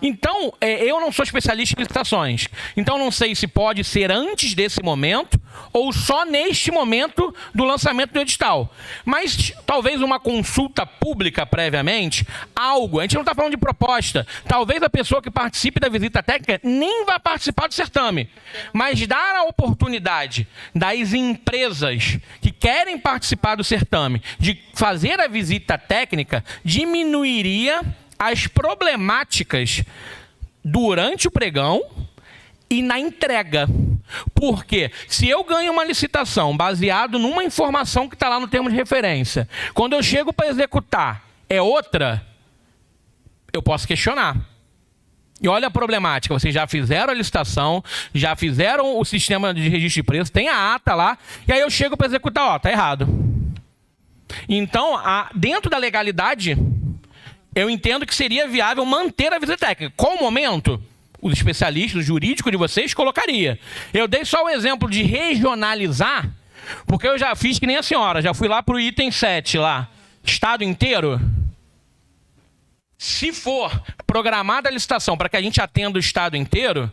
Então, eu não sou especialista em licitações. Então, não sei se pode ser antes desse momento ou só neste momento do lançamento do edital. Mas, talvez uma consulta pública previamente, algo. A gente não está falando de proposta. Talvez a pessoa que participe da visita técnica nem vá participar do certame. Mas dar a oportunidade das empresas que querem participar do certame de fazer a visita técnica diminuiria as problemáticas durante o pregão e na entrega. Porque se eu ganho uma licitação baseado numa informação que está lá no termo de referência, quando eu chego para executar é outra, eu posso questionar. E olha a problemática, vocês já fizeram a licitação, já fizeram o sistema de registro de preço, tem a ata lá, e aí eu chego para executar, tá errado. Então, dentro da legalidade, eu entendo que seria viável manter a visita técnica. Qual momento? Os especialistas, o jurídico de vocês, colocaria. Eu dei só o exemplo de regionalizar, porque eu já fiz que nem a senhora, já fui lá para o item 7 lá. Estado inteiro. Se for programada a licitação para que a gente atenda o estado inteiro,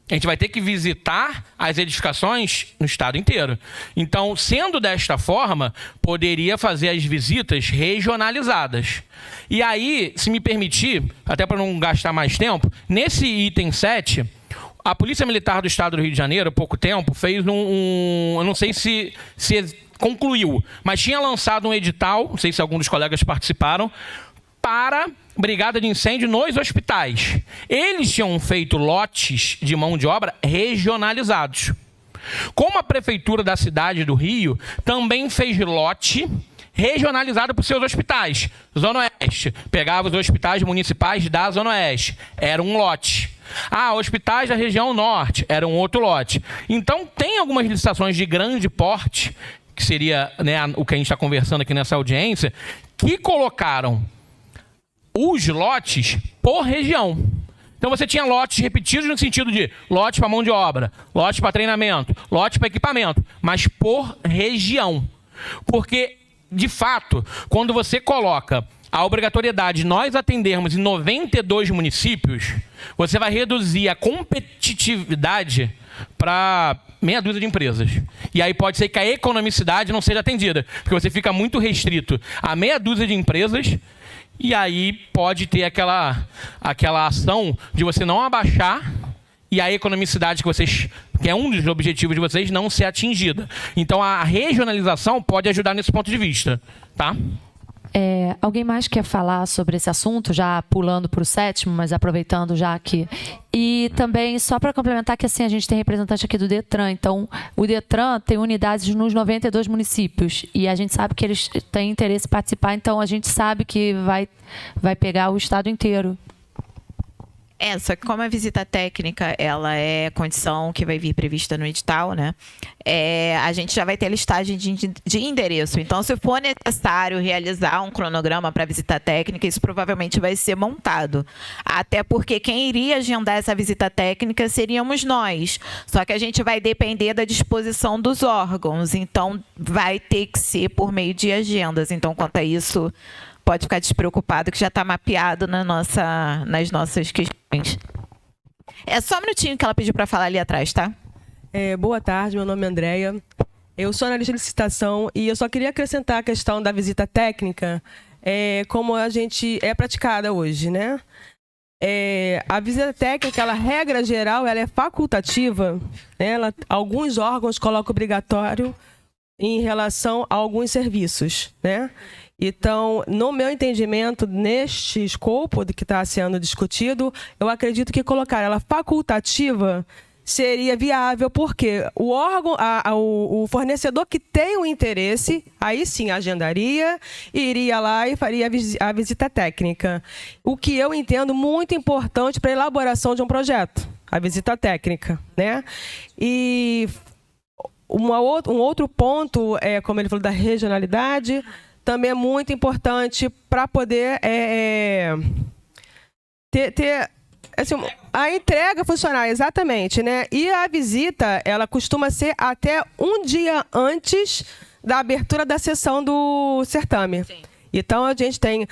a gente vai ter que visitar as edificações no estado inteiro. Então, sendo desta forma, poderia fazer as visitas regionalizadas. E aí, se me permitir, até para não gastar mais tempo, nesse item 7, a Polícia Militar do Estado do Rio de Janeiro, há pouco tempo, fez eu não sei se concluiu, mas tinha lançado um edital, não sei se algum dos colegas participaram, para brigada de incêndio nos hospitais. Eles tinham feito lotes de mão de obra regionalizados. Como a Prefeitura da cidade do Rio também fez lote regionalizado para os seus hospitais. Zona Oeste. Pegava os hospitais municipais da Zona Oeste. Era um lote. Hospitais da região Norte. Era um outro lote. Então, tem algumas licitações de grande porte, que seria, né, o que a gente está conversando aqui nessa audiência, que colocaram os lotes por região. Então você tinha lotes repetidos no sentido de lote para mão de obra, lote para treinamento, lote para equipamento, mas por região. Porque, de fato, quando você coloca a obrigatoriedade de nós atendermos em 92 municípios, você vai reduzir a competitividade para meia dúzia de empresas. E aí pode ser que a economicidade não seja atendida, porque você fica muito restrito a meia dúzia de empresas, e aí pode ter aquela ação de você não abaixar e a economicidade que é um dos objetivos de vocês, não ser atingida. Então a regionalização pode ajudar nesse ponto de vista, tá? Alguém mais quer falar sobre esse assunto, já pulando para o 7º, mas aproveitando já aqui? E também, só para complementar, que assim, a gente tem representante aqui do Detran. Então, o Detran tem unidades nos 92 municípios. E a gente sabe que eles têm interesse em participar, então a gente sabe que vai pegar o estado inteiro. Só que como a visita técnica, ela é condição que vai vir prevista no edital, né? A gente já vai ter listagem de endereço. Então, se for necessário realizar um cronograma para visita técnica, isso provavelmente vai ser montado. Até porque quem iria agendar essa visita técnica seríamos nós. Só que a gente vai depender da disposição dos órgãos. Então, vai ter que ser por meio de agendas. Então, quanto a isso, pode ficar despreocupado que já está mapeado nas nossas questões. Só um minutinho que ela pediu para falar ali atrás, tá? Boa tarde, meu nome é Andréia. Eu sou analista de licitação e eu só queria acrescentar a questão da visita técnica, como a gente é praticada hoje, né? A visita técnica, ela, regra geral, ela é facultativa, né? Alguns órgãos colocam obrigatório em relação a alguns serviços, né? Então, no meu entendimento, neste escopo que está sendo discutido, eu acredito que colocar ela facultativa seria viável, porque o órgão, o fornecedor que tem o interesse, aí sim agendaria, iria lá e faria a visita técnica. O que eu entendo muito importante para a elaboração de um projeto, a visita técnica, né? E um outro ponto, como ele falou, da regionalidade, também é muito importante para poder ter assim, a entrega funcionar, exatamente, né? E a visita, ela costuma ser até um dia antes da abertura da sessão do certame. Sim. Então, a gente tem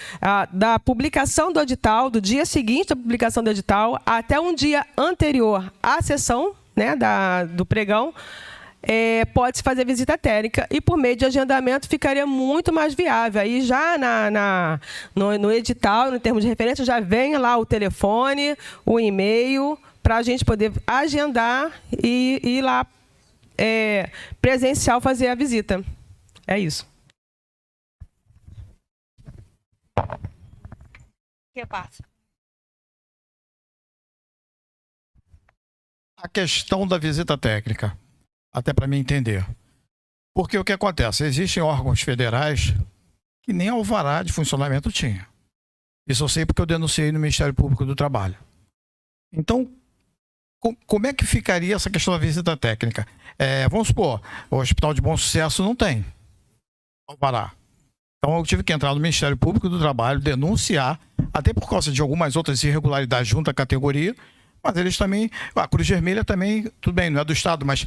da publicação do edital, do dia seguinte da publicação do edital, até um dia anterior à sessão, né, do pregão, pode-se fazer visita técnica e, por meio de agendamento, ficaria muito mais viável. Aí já no edital, no termo de referência, já vem lá o telefone, o e-mail, para a gente poder agendar e ir lá presencial fazer a visita. É isso. Que passa? A questão da visita técnica, até para mim entender. Porque o que acontece? Existem órgãos federais que nem alvará de funcionamento tinha. Isso eu sei porque eu denunciei no Ministério Público do Trabalho. Então, como é que ficaria essa questão da visita técnica? Vamos supor, o Hospital de Bom Sucesso não tem alvará. Então eu tive que entrar no Ministério Público do Trabalho, denunciar, até por causa de algumas outras irregularidades junto à categoria, mas eles também, a Cruz Vermelha também, tudo bem, não é do Estado, mas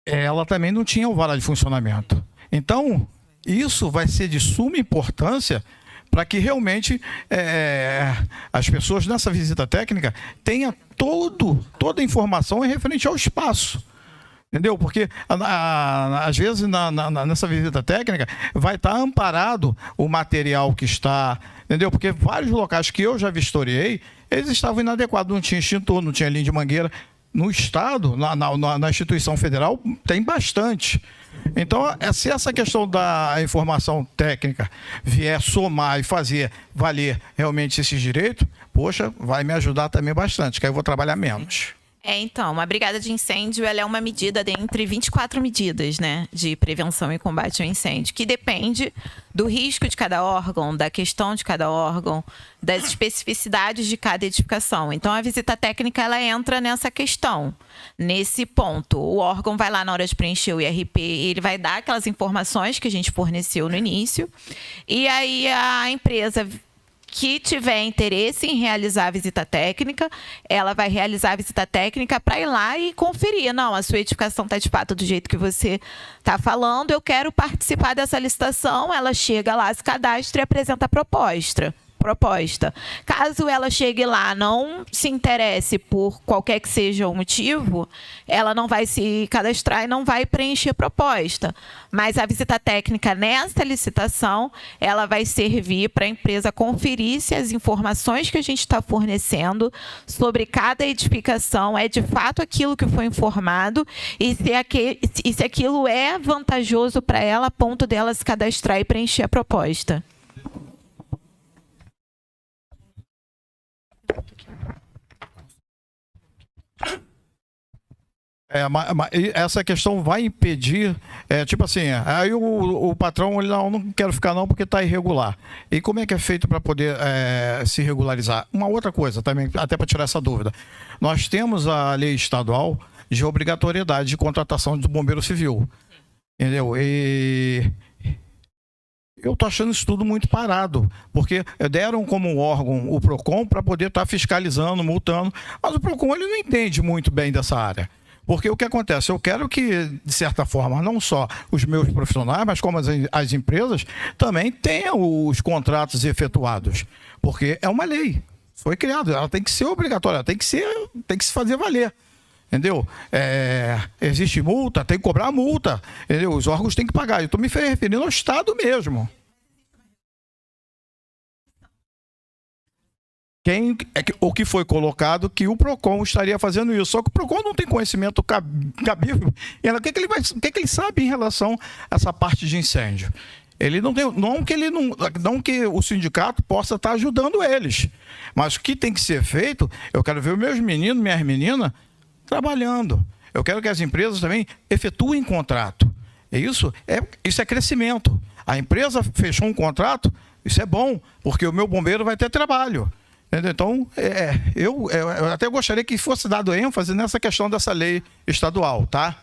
ela também não tinha alvará de funcionamento. Então, isso vai ser de suma importância para que realmente as pessoas nessa visita técnica tenham toda a informação referente ao espaço. Entendeu? Porque, às vezes, nessa visita técnica, vai estar amparado o material que está... Entendeu? Porque vários locais que eu já vistoriei, eles estavam inadequados, não tinha extintor, não tinha linha de mangueira. No Estado, na instituição federal, tem bastante. Então, se essa questão da informação técnica vier somar e fazer valer realmente esses direitos, poxa, vai me ajudar também bastante, que aí eu vou trabalhar menos. Então, uma brigada de incêndio, ela é uma medida dentre 24 medidas, né, de prevenção e combate ao incêndio, que depende do risco de cada órgão, da questão de cada órgão, das especificidades de cada edificação. Então, a visita técnica, ela entra nessa questão, nesse ponto. O órgão vai lá na hora de preencher o IRP, ele vai dar aquelas informações que a gente forneceu no início, e aí a empresa que tiver interesse em realizar a visita técnica, ela vai realizar a visita técnica para ir lá e conferir. Não, a sua edificação está de fato do jeito que você está falando, eu quero participar dessa licitação. Ela chega lá, se cadastra e apresenta a proposta. Caso ela chegue lá, não se interesse por qualquer que seja o motivo, ela não vai se cadastrar e não vai preencher a proposta. Mas a visita técnica nessa licitação, ela vai servir para a empresa conferir se as informações que a gente está fornecendo sobre cada edificação é de fato aquilo que foi informado e se aquilo é vantajoso para ela a ponto dela se cadastrar e preencher a proposta. Essa questão vai impedir, tipo assim, aí o patrão, ele não quero ficar não porque está irregular. E como é que é feito para poder se regularizar? Uma outra coisa também, até para tirar essa dúvida. Nós temos a lei estadual de obrigatoriedade de contratação do bombeiro civil. Entendeu? E eu estou achando isso tudo muito parado, porque deram como órgão o PROCON para poder estar fiscalizando, multando, mas o PROCON ele não entende muito bem dessa área. Porque o que acontece? Eu quero que, de certa forma, não só os meus profissionais, mas como as empresas, também tenham os contratos efetuados. Porque é uma lei. Foi criada, ela tem que ser obrigatória, tem que se fazer valer. Entendeu? Existe multa, tem que cobrar multa. Entendeu? Os órgãos têm que pagar. Eu estou me referindo ao Estado mesmo. O que foi colocado que o PROCON estaria fazendo isso. Só que o PROCON não tem conhecimento cabível. O que ele sabe em relação a essa parte de incêndio? Ele não tem, não que o sindicato possa estar ajudando eles. Mas o que tem que ser feito, eu quero ver os meus meninos, minhas meninas, trabalhando. Eu quero que as empresas também efetuem contrato. Isso é crescimento. A empresa fechou um contrato, isso é bom, porque o meu bombeiro vai ter trabalho. Então, eu até gostaria que fosse dado ênfase nessa questão dessa lei estadual, tá?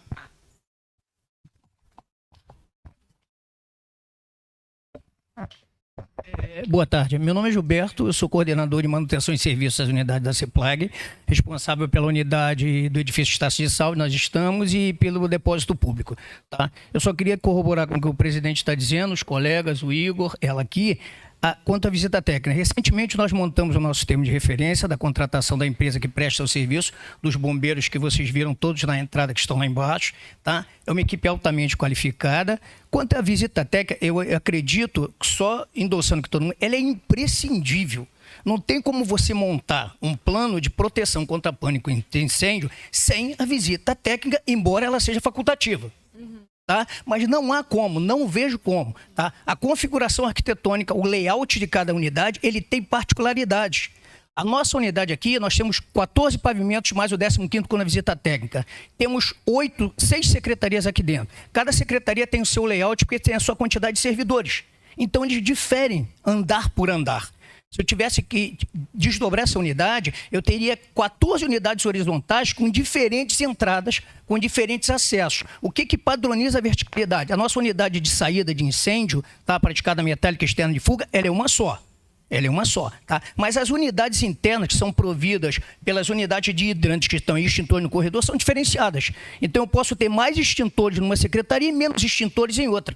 Boa tarde, meu nome é Gilberto, eu sou coordenador de manutenção e serviços das unidades da CEPLAG, responsável pela unidade do edifício Estácio de Sal, nós estamos, e pelo depósito público. Tá? Eu só queria corroborar com o que o presidente está dizendo, os colegas, o Igor, ela aqui, quanto à visita técnica. Recentemente nós montamos o nosso termo de referência da contratação da empresa que presta o serviço, dos bombeiros que vocês viram todos na entrada que estão lá embaixo. Tá? É uma equipe altamente qualificada. Quanto à visita técnica, eu acredito, só endossando que todo mundo, ela é imprescindível. Não tem como você montar um plano de proteção contra pânico e incêndio sem a visita técnica, embora ela seja facultativa. Tá? Mas não há como, não vejo como. Tá? A configuração arquitetônica, o layout de cada unidade, ele tem particularidades. A nossa unidade aqui, nós temos 14 pavimentos mais o 15º com a visita técnica. Temos 6 secretarias aqui dentro. Cada secretaria tem o seu layout porque tem a sua quantidade de servidores. Então eles diferem andar por andar. Se eu tivesse que desdobrar essa unidade, eu teria 14 unidades horizontais com diferentes entradas, com diferentes acessos. O que padroniza a verticalidade? A nossa unidade de saída de incêndio, tá, praticada metálica externa de fuga, ela é uma só. Ela é uma só, tá? Mas as unidades internas que são providas pelas unidades de hidrantes que estão em extintor no corredor são diferenciadas. Então eu posso ter mais extintores numa secretaria e menos extintores em outra.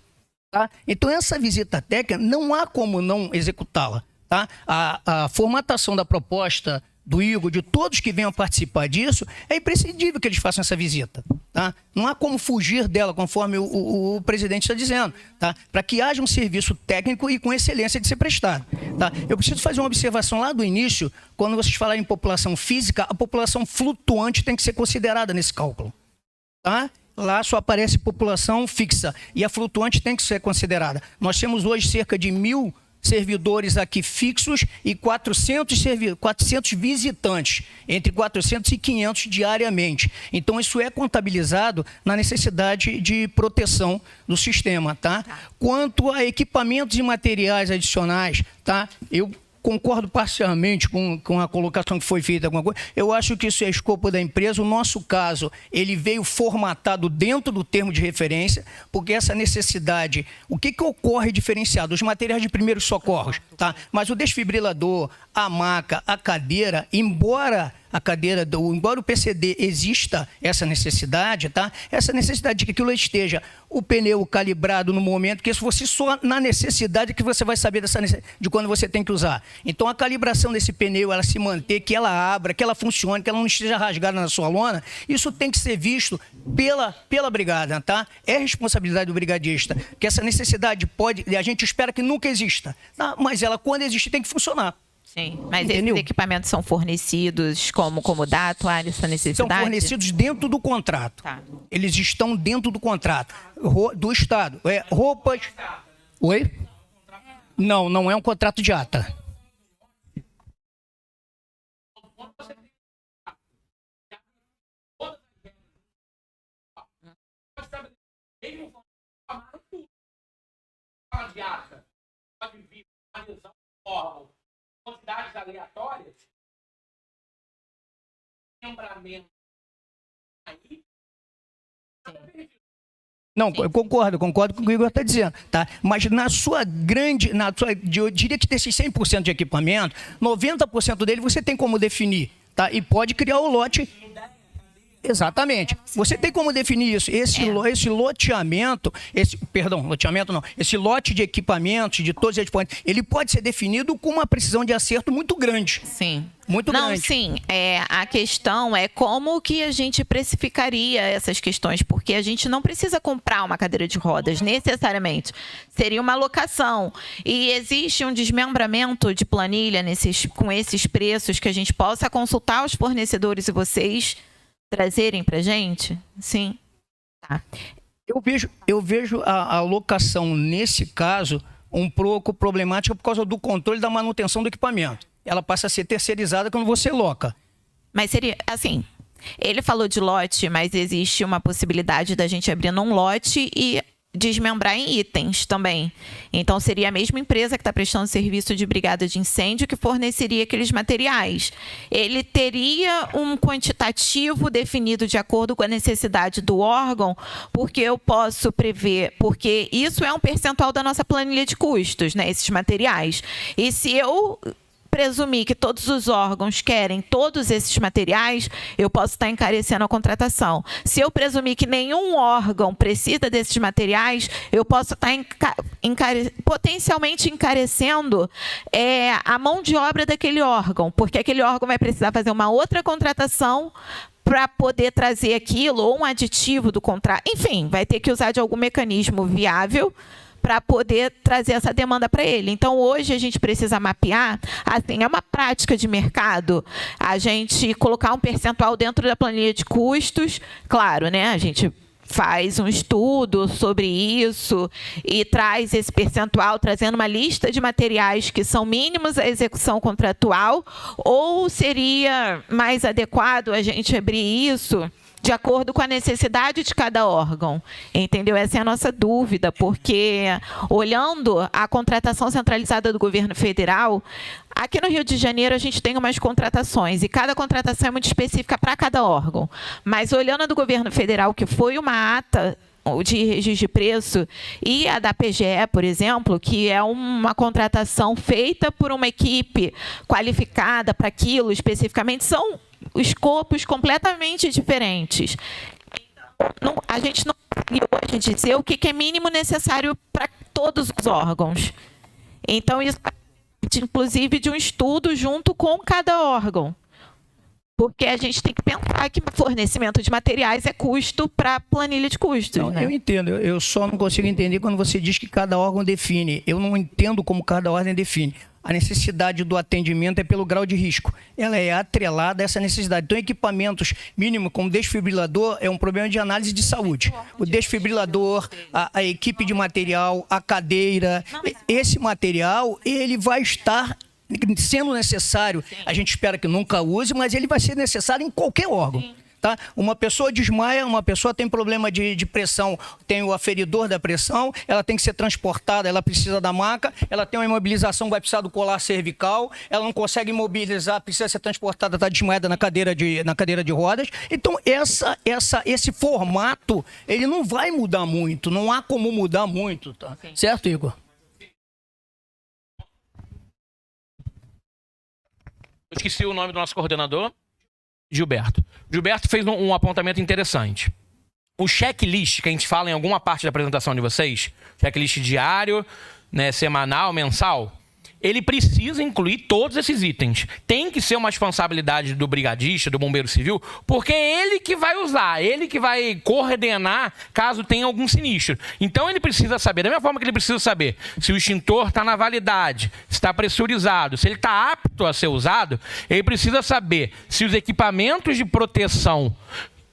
Tá? Então essa visita técnica não há como não executá-la. Tá? A formatação da proposta do Igor, de todos que venham participar disso, é imprescindível que eles façam essa visita. Tá? Não há como fugir dela, conforme o presidente está dizendo, tá? Para que haja um serviço técnico e com excelência de ser prestado. Tá? Eu preciso fazer uma observação lá do início, quando vocês falarem em população física, a população flutuante tem que ser considerada nesse cálculo. Tá? Lá só aparece população fixa e a flutuante tem que ser considerada. Nós temos hoje cerca de 1.000 servidores aqui fixos e 400 visitantes, entre 400 e 500 diariamente. Então, isso é contabilizado na necessidade de proteção do sistema. Tá? Quanto a equipamentos e materiais adicionais, tá? Eu concordo parcialmente com a colocação que foi feita. Alguma coisa. Eu acho que isso é escopo da empresa. O nosso caso, ele veio formatado dentro do termo de referência, porque essa necessidade, o que ocorre diferenciado? Os materiais de primeiros socorros, tá? Mas o desfibrilador, a maca, a cadeira, embora o PCD exista essa necessidade, tá? Essa necessidade de que aquilo esteja o pneu calibrado no momento, que isso fosse só na necessidade que você vai saber de quando você tem que usar. Então a calibração desse pneu, ela se manter, que ela abra, que ela funcione, que ela não esteja rasgada na sua lona, isso tem que ser visto pela brigada, tá? É responsabilidade do brigadista, que essa necessidade a gente espera que nunca exista, tá? Mas ela, quando existe, tem que funcionar. Sim, mas Entendeu? esses equipamentos são fornecidos como dá atuar essa necessidade? São fornecidos dentro do contrato. Tá. Eles estão dentro do contrato do Estado. Roupas... Oi? Não, não é um contrato de ata. Quantidades aleatórias, lembramento aí. Não, eu concordo com o que o Igor está dizendo, tá? Mas eu diria que desses 100% de equipamento, 90% dele você tem como definir, tá? E pode criar o lote. Exatamente. Você tem como definir isso. Esse loteamento, esse lote de equipamentos, de todos os equipamentos, ele pode ser definido com uma precisão de acerto muito grande. Sim. Muito grande. Sim. A questão é como que a gente precificaria essas questões, porque a gente não precisa comprar uma cadeira de rodas, necessariamente. Seria uma locação. E existe um desmembramento de planilha com esses preços que a gente possa consultar os fornecedores e vocês trazerem para gente? Sim. Tá. Eu vejo a alocação, nesse caso, um pouco problemática por causa do controle da manutenção do equipamento. Ela passa a ser terceirizada quando você loca. Mas seria, assim, ele falou de lote, mas existe uma possibilidade da gente abrir num lote e desmembrar em itens também. Então, seria a mesma empresa que está prestando serviço de brigada de incêndio que forneceria aqueles materiais. Ele teria um quantitativo definido de acordo com a necessidade do órgão, porque eu posso prever, porque isso é um percentual da nossa planilha de custos, né, esses materiais. E se eu presumir que todos os órgãos querem todos esses materiais, eu posso estar encarecendo a contratação. Se eu presumir que nenhum órgão precisa desses materiais, eu posso estar potencialmente encarecendo a mão de obra daquele órgão, porque aquele órgão vai precisar fazer uma outra contratação para poder trazer aquilo, ou um aditivo do contrato. Enfim, vai ter que usar de algum mecanismo viável para poder trazer essa demanda para ele. Então, hoje, a gente precisa mapear, assim, é uma prática de mercado, a gente colocar um percentual dentro da planilha de custos, claro, né? A gente faz um estudo sobre isso e traz esse percentual, trazendo uma lista de materiais que são mínimos à execução contratual, ou seria mais adequado a gente abrir isso de acordo com a necessidade de cada órgão, entendeu? Essa é a nossa dúvida, porque olhando a contratação centralizada do governo federal, aqui no Rio de Janeiro a gente tem umas contratações e cada contratação é muito específica para cada órgão, mas olhando a do governo federal, que foi uma ata de registro de preço, e a da PGE, por exemplo, que é uma contratação feita por uma equipe qualificada para aquilo especificamente, são escopos completamente diferentes. Então, a gente não consegue hoje dizer o que é mínimo necessário para todos os órgãos. Então, isso inclusive de um estudo junto com cada órgão. Porque a gente tem que pensar que fornecimento de materiais é custo para a planilha de custos. Não, né? Eu entendo, eu só não consigo entender quando você diz que cada órgão define. Eu não entendo como cada órgão define. A necessidade do atendimento é pelo grau de risco. Ela é atrelada a essa necessidade. Então, equipamentos mínimos, como desfibrilador, é um problema de análise de saúde. O desfibrilador, a equipe de material, a cadeira, esse material, ele vai estar sendo necessário. A gente espera que nunca use, mas ele vai ser necessário em qualquer órgão. tá? Uma pessoa desmaia, uma pessoa tem problema de pressão, tem o aferidor da pressão, ela tem que ser transportada, ela precisa da maca, ela tem uma imobilização, vai precisar do colar cervical, ela não consegue imobilizar, precisa ser transportada, está desmaiada na cadeira de rodas. Então, esse formato, ele não vai mudar muito, não há como mudar muito, tá? Certo, Igor? Eu esqueci o nome do nosso coordenador, Gilberto. Gilberto fez um apontamento interessante. O checklist, que a gente fala em alguma parte da apresentação de vocês, checklist diário, né, semanal, mensal, ele precisa incluir todos esses itens. Tem que ser uma responsabilidade do brigadista, do bombeiro civil, porque é ele que vai usar, ele que vai coordenar caso tenha algum sinistro. Então ele precisa saber, da mesma forma que ele precisa saber se o extintor está na validade, se está pressurizado, se ele está apto a ser usado, ele precisa saber se os equipamentos de proteção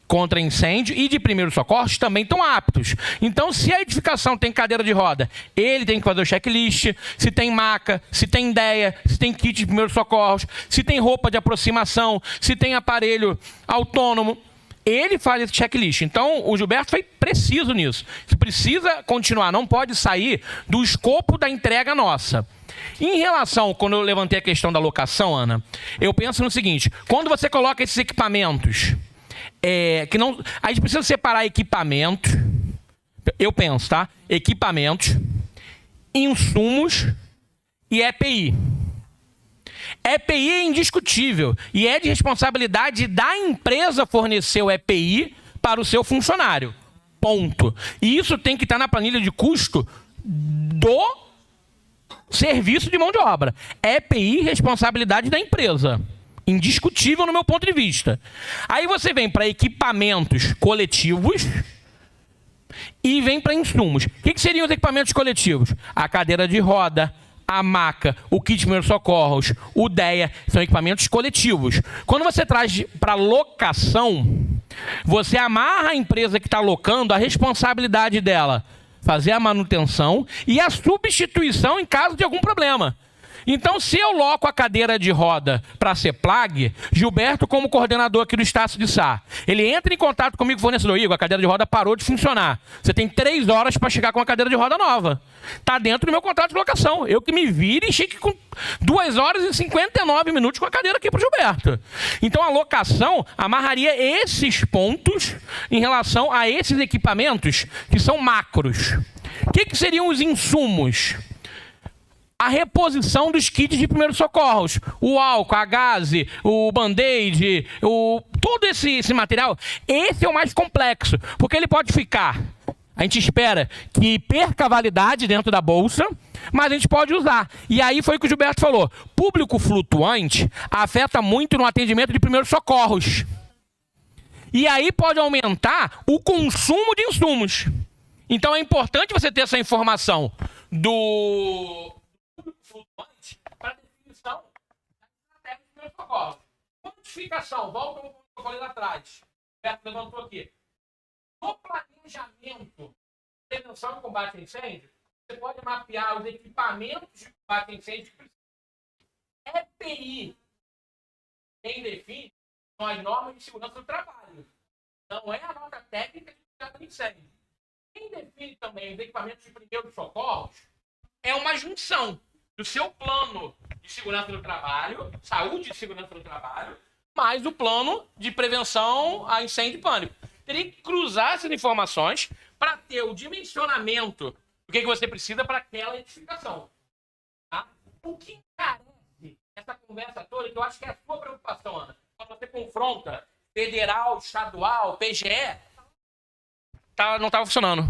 contra incêndio e de primeiros socorros também estão aptos. Então, se a edificação tem cadeira de roda, ele tem que fazer o checklist, se tem maca, se tem ideia, se tem kit de primeiros socorros, se tem roupa de aproximação, se tem aparelho autônomo, ele faz esse checklist. Então, o Gilberto foi preciso nisso. Isso precisa continuar, não pode sair do escopo da entrega nossa. Em relação, quando eu levantei a questão da locação, Ana, eu penso no seguinte, quando você coloca esses equipamentos, a gente precisa separar equipamentos, eu penso, tá? Equipamentos, insumos e EPI. EPI é indiscutível e é de responsabilidade da empresa fornecer o EPI para o seu funcionário. Ponto. E isso tem que estar na planilha de custo do serviço de mão de obra. EPI, responsabilidade da empresa. Indiscutível no meu ponto de vista. Aí você vem para equipamentos coletivos e vem para insumos. O que seriam os equipamentos coletivos? A cadeira de roda, a maca, o kit de primeiros socorros, o DEA, são equipamentos coletivos. Quando você traz para locação, você amarra a empresa que está locando a responsabilidade dela, fazer a manutenção e a substituição em caso de algum problema. Então, se eu loco a cadeira de roda para a CEPLAG, Gilberto, como coordenador aqui do Estácio de Sá, ele entra em contato comigo, fornecedor, Igor, a cadeira de roda parou de funcionar. Você tem 3 horas para chegar com a cadeira de roda nova. Está dentro do meu contrato de locação. Eu que me vire e chegue com 2 horas e 59 minutos com a cadeira aqui para o Gilberto. Então, a locação amarraria esses pontos em relação a esses equipamentos que são macros. O que seriam os insumos? A reposição dos kits de primeiros socorros, o álcool, a gaze, o band-aid, todo esse material, esse é o mais complexo, porque ele pode ficar, a gente espera que perca a validade dentro da bolsa, mas a gente pode usar. E aí foi o que o Gilberto falou, público flutuante afeta muito no atendimento de primeiros socorros. E aí pode aumentar o consumo de insumos. Então é importante você ter essa informação do flutuante para definição da estratégia de primeiros socorros. Quantificação, volta ao que eu falei lá atrás. O Beto levantou aqui. No planejamento, prevenção e combate a incêndio, você pode mapear os equipamentos de combate a incêndio. EPI, quem define são as normas de segurança do trabalho. Não é a nota técnica de combate a incêndio. Quem define também os equipamentos de primeiros socorros é uma junção do seu plano de segurança do trabalho, saúde e segurança do trabalho, mais o plano de prevenção a incêndio e pânico. Teria que cruzar essas informações para ter o dimensionamento do que você precisa para aquela edificação. Tá? O que encarece essa conversa toda, que eu acho que é a sua preocupação, Ana, quando você confronta federal, estadual, PGE, não estava funcionando.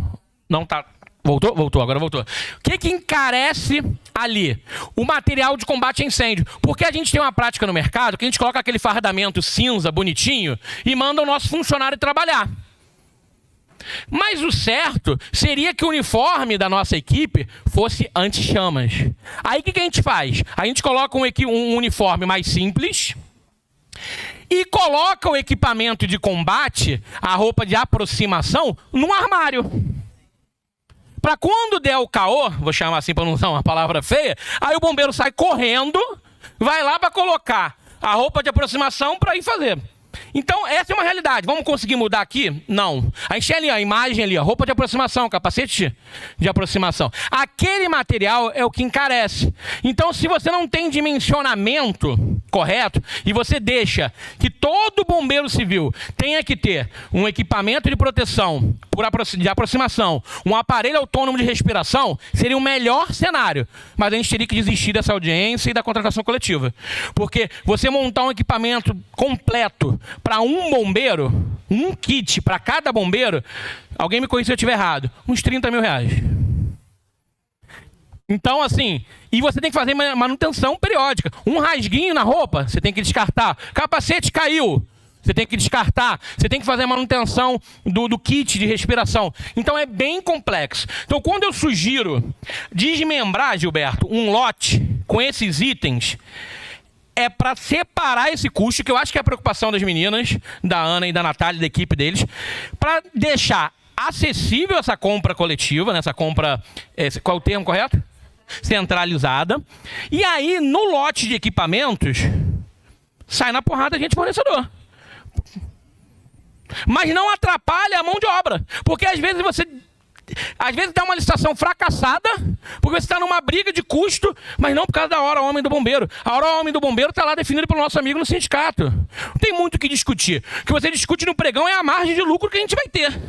Não tá. Voltou, agora voltou. O que encarece ali? O material de combate a incêndio. Porque a gente tem uma prática no mercado que a gente coloca aquele fardamento cinza, bonitinho, e manda o nosso funcionário trabalhar. Mas o certo seria que o uniforme da nossa equipe fosse anti-chamas. Aí o que a gente faz? A gente coloca um uniforme mais simples e coloca o equipamento de combate, a roupa de aproximação, num armário. Para quando der o caô, vou chamar assim para não usar uma palavra feia, aí o bombeiro sai correndo, vai lá para colocar a roupa de aproximação para ir fazer. Então, essa é uma realidade. Vamos conseguir mudar aqui? Não. A gente tem ali a imagem ali, a roupa de aproximação, capacete de aproximação. Aquele material é o que encarece. Então, se você não tem dimensionamento correto e você deixa que todo bombeiro civil tenha que ter um equipamento de proteção de aproximação, um aparelho autônomo de respiração, seria o melhor cenário. Mas a gente teria que desistir dessa audiência e da contratação coletiva. Porque você montar um equipamento completo para um bombeiro, um kit para cada bombeiro, alguém me corrija se eu estiver errado, uns 30 mil reais. Então, assim, e você tem que fazer manutenção periódica. Um rasguinho na roupa, você tem que descartar. Capacete caiu, você tem que descartar. Você tem que fazer a manutenção do kit de respiração. Então, é bem complexo. Então, quando eu sugiro desmembrar, Gilberto, um lote com esses itens, é para separar esse custo, que eu acho que é a preocupação das meninas, da Ana e da Natália, da equipe deles, para deixar acessível essa compra coletiva, né? Essa compra, qual é o termo correto? Centralizada. E aí, no lote de equipamentos, sai na porrada a gente fornecedor. Mas não atrapalha a mão de obra. Porque às vezes dá uma licitação fracassada, porque você está numa briga de custo, mas não por causa da hora homem do bombeiro. A hora homem do bombeiro está lá definida pelo nosso amigo no sindicato. Não tem muito o que discutir. O que você discute no pregão é a margem de lucro que a gente vai ter.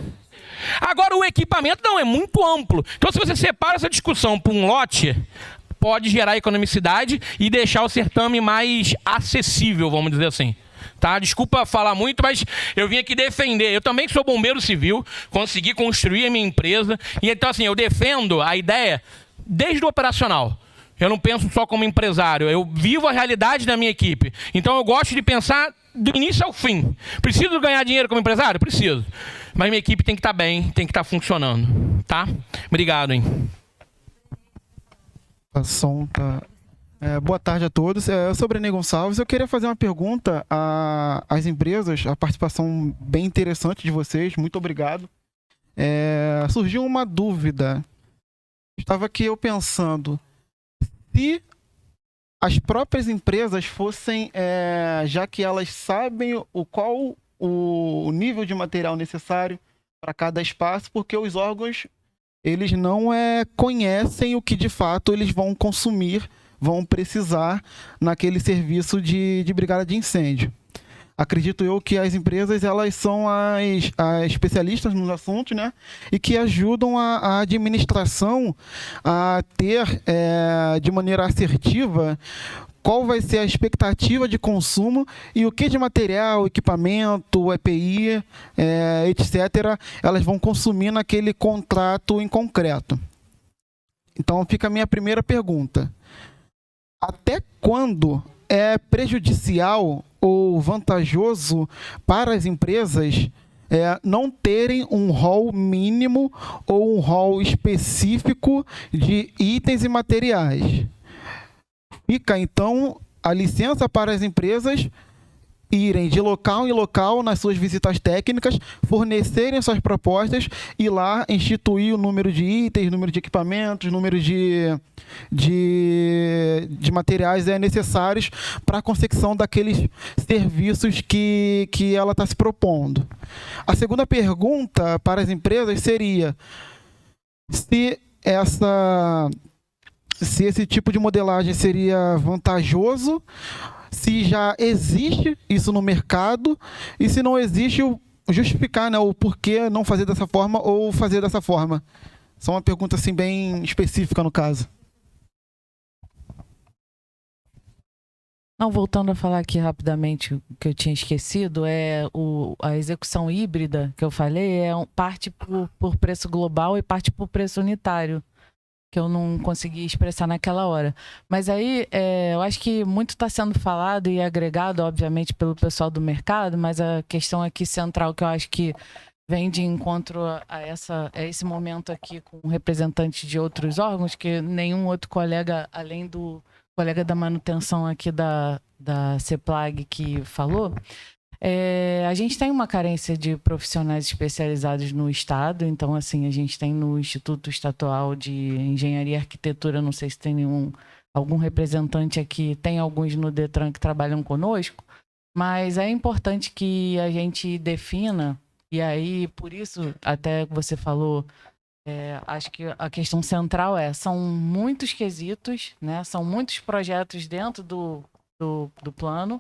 Agora, o equipamento não, é muito amplo. Então, se você separa essa discussão por um lote, pode gerar economicidade e deixar o certame mais acessível, vamos dizer assim. Tá? Desculpa falar muito, mas eu vim aqui defender. Eu também sou bombeiro civil, consegui construir a minha empresa. E então, assim, eu defendo a ideia desde o operacional. Eu não penso só como empresário, eu vivo a realidade da minha equipe. Então, eu gosto de pensar do início ao fim. Preciso ganhar dinheiro como empresário? Preciso. Mas minha equipe tem que estar bem, tem que estar funcionando. Tá? Obrigado, hein? Boa tarde a todos. Eu sou Brené Gonçalves. Eu queria fazer uma pergunta às empresas, a participação bem interessante de vocês. Muito obrigado. Surgiu uma dúvida. Estava aqui eu pensando, se as próprias empresas fossem, já que elas sabem qual o nível de material necessário para cada espaço, porque os órgãos eles não conhecem o que de fato eles vão consumir, vão precisar naquele serviço de brigada de incêndio. Acredito eu que as empresas elas são as especialistas nos assuntos, né? E que ajudam a administração a ter de maneira assertiva qual vai ser a expectativa de consumo e o que de material, equipamento, EPI, etc., elas vão consumir naquele contrato em concreto. Então fica a minha primeira pergunta. Até quando é prejudicial ou vantajoso para as empresas não terem um rol mínimo ou um rol específico de itens e materiais? Fica, então, a licença para as empresas irem de local em local nas suas visitas técnicas, fornecerem suas propostas e lá instituir o número de itens, número de equipamentos, número de materiais necessários para a consecução daqueles serviços que ela está se propondo. A segunda pergunta para as empresas seria se esse tipo de modelagem seria vantajoso, se já existe isso no mercado e se não existe, justificar, né, o porquê não fazer dessa forma ou fazer dessa forma. Só uma pergunta assim bem específica no caso. Não, voltando a falar aqui rapidamente o que eu tinha esquecido, a execução híbrida que eu falei parte por preço global e parte por preço unitário, que eu não consegui expressar naquela hora. Mas aí, eu acho que muito está sendo falado e agregado, obviamente, pelo pessoal do mercado, mas a questão aqui central que eu acho que vem de encontro a esse momento aqui com representantes de outros órgãos, que nenhum outro colega, além do colega da manutenção aqui da CEPLAG que falou, a gente tem uma carência de profissionais especializados no Estado. Então, assim, a gente tem no Instituto Estadual de Engenharia e Arquitetura, não sei se tem algum representante aqui, tem alguns no DETRAN que trabalham conosco, Mas é importante que a gente defina, e aí, por isso, até você falou, acho que a questão central são muitos quesitos, né? São muitos projetos dentro do plano,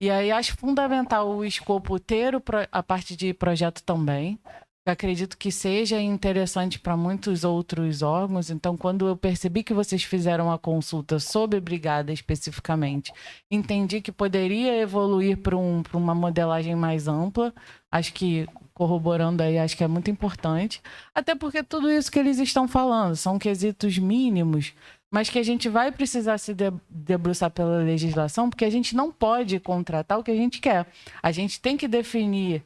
e aí acho fundamental o escopo ter a parte de projeto também. Eu acredito que seja interessante para muitos outros órgãos. Então, quando eu percebi que vocês fizeram a consulta sobre brigada especificamente, entendi que poderia evoluir para uma modelagem mais ampla. Acho que, corroborando aí, acho que é muito importante. Até porque tudo isso que eles estão falando são quesitos mínimos, mas que a gente vai precisar se debruçar pela legislação, porque a gente não pode contratar o que a gente quer. A gente tem que definir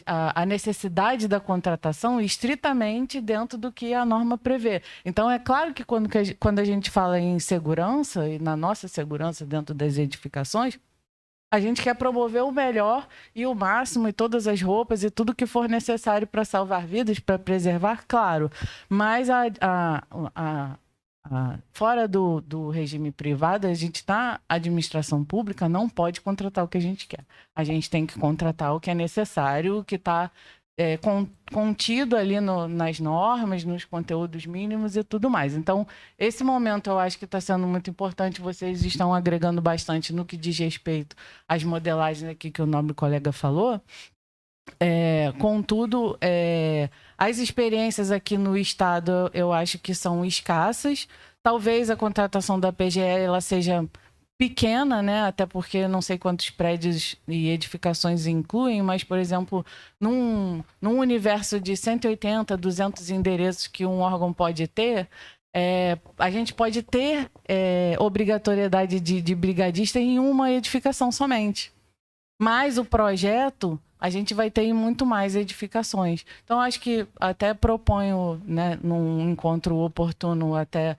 a necessidade da contratação estritamente dentro do que a norma prevê. Então, é claro que quando a gente fala em segurança, e na nossa segurança dentro das edificações, a gente quer promover o melhor e o máximo, e todas as roupas e tudo que for necessário para salvar vidas, para preservar, claro. Mas fora do regime privado, a gente na administração pública não pode contratar o que a gente quer. A gente tem que contratar o que é necessário, o que está contido ali nas normas, nos conteúdos mínimos e tudo mais. Então, esse momento eu acho que está sendo muito importante. Vocês estão agregando bastante no que diz respeito às modelagens aqui que o nobre colega falou. Contudo, as experiências aqui no estado eu acho que são escassas. Talvez a contratação da PGE ela seja pequena, né? Até porque não sei quantos prédios e edificações incluem, mas, por exemplo, num universo de 180, 200 endereços que um órgão pode ter, a gente pode ter obrigatoriedade de brigadista em uma edificação somente. Mas o projeto, a gente vai ter em muito mais edificações. Então, acho que até proponho, né, num encontro oportuno, até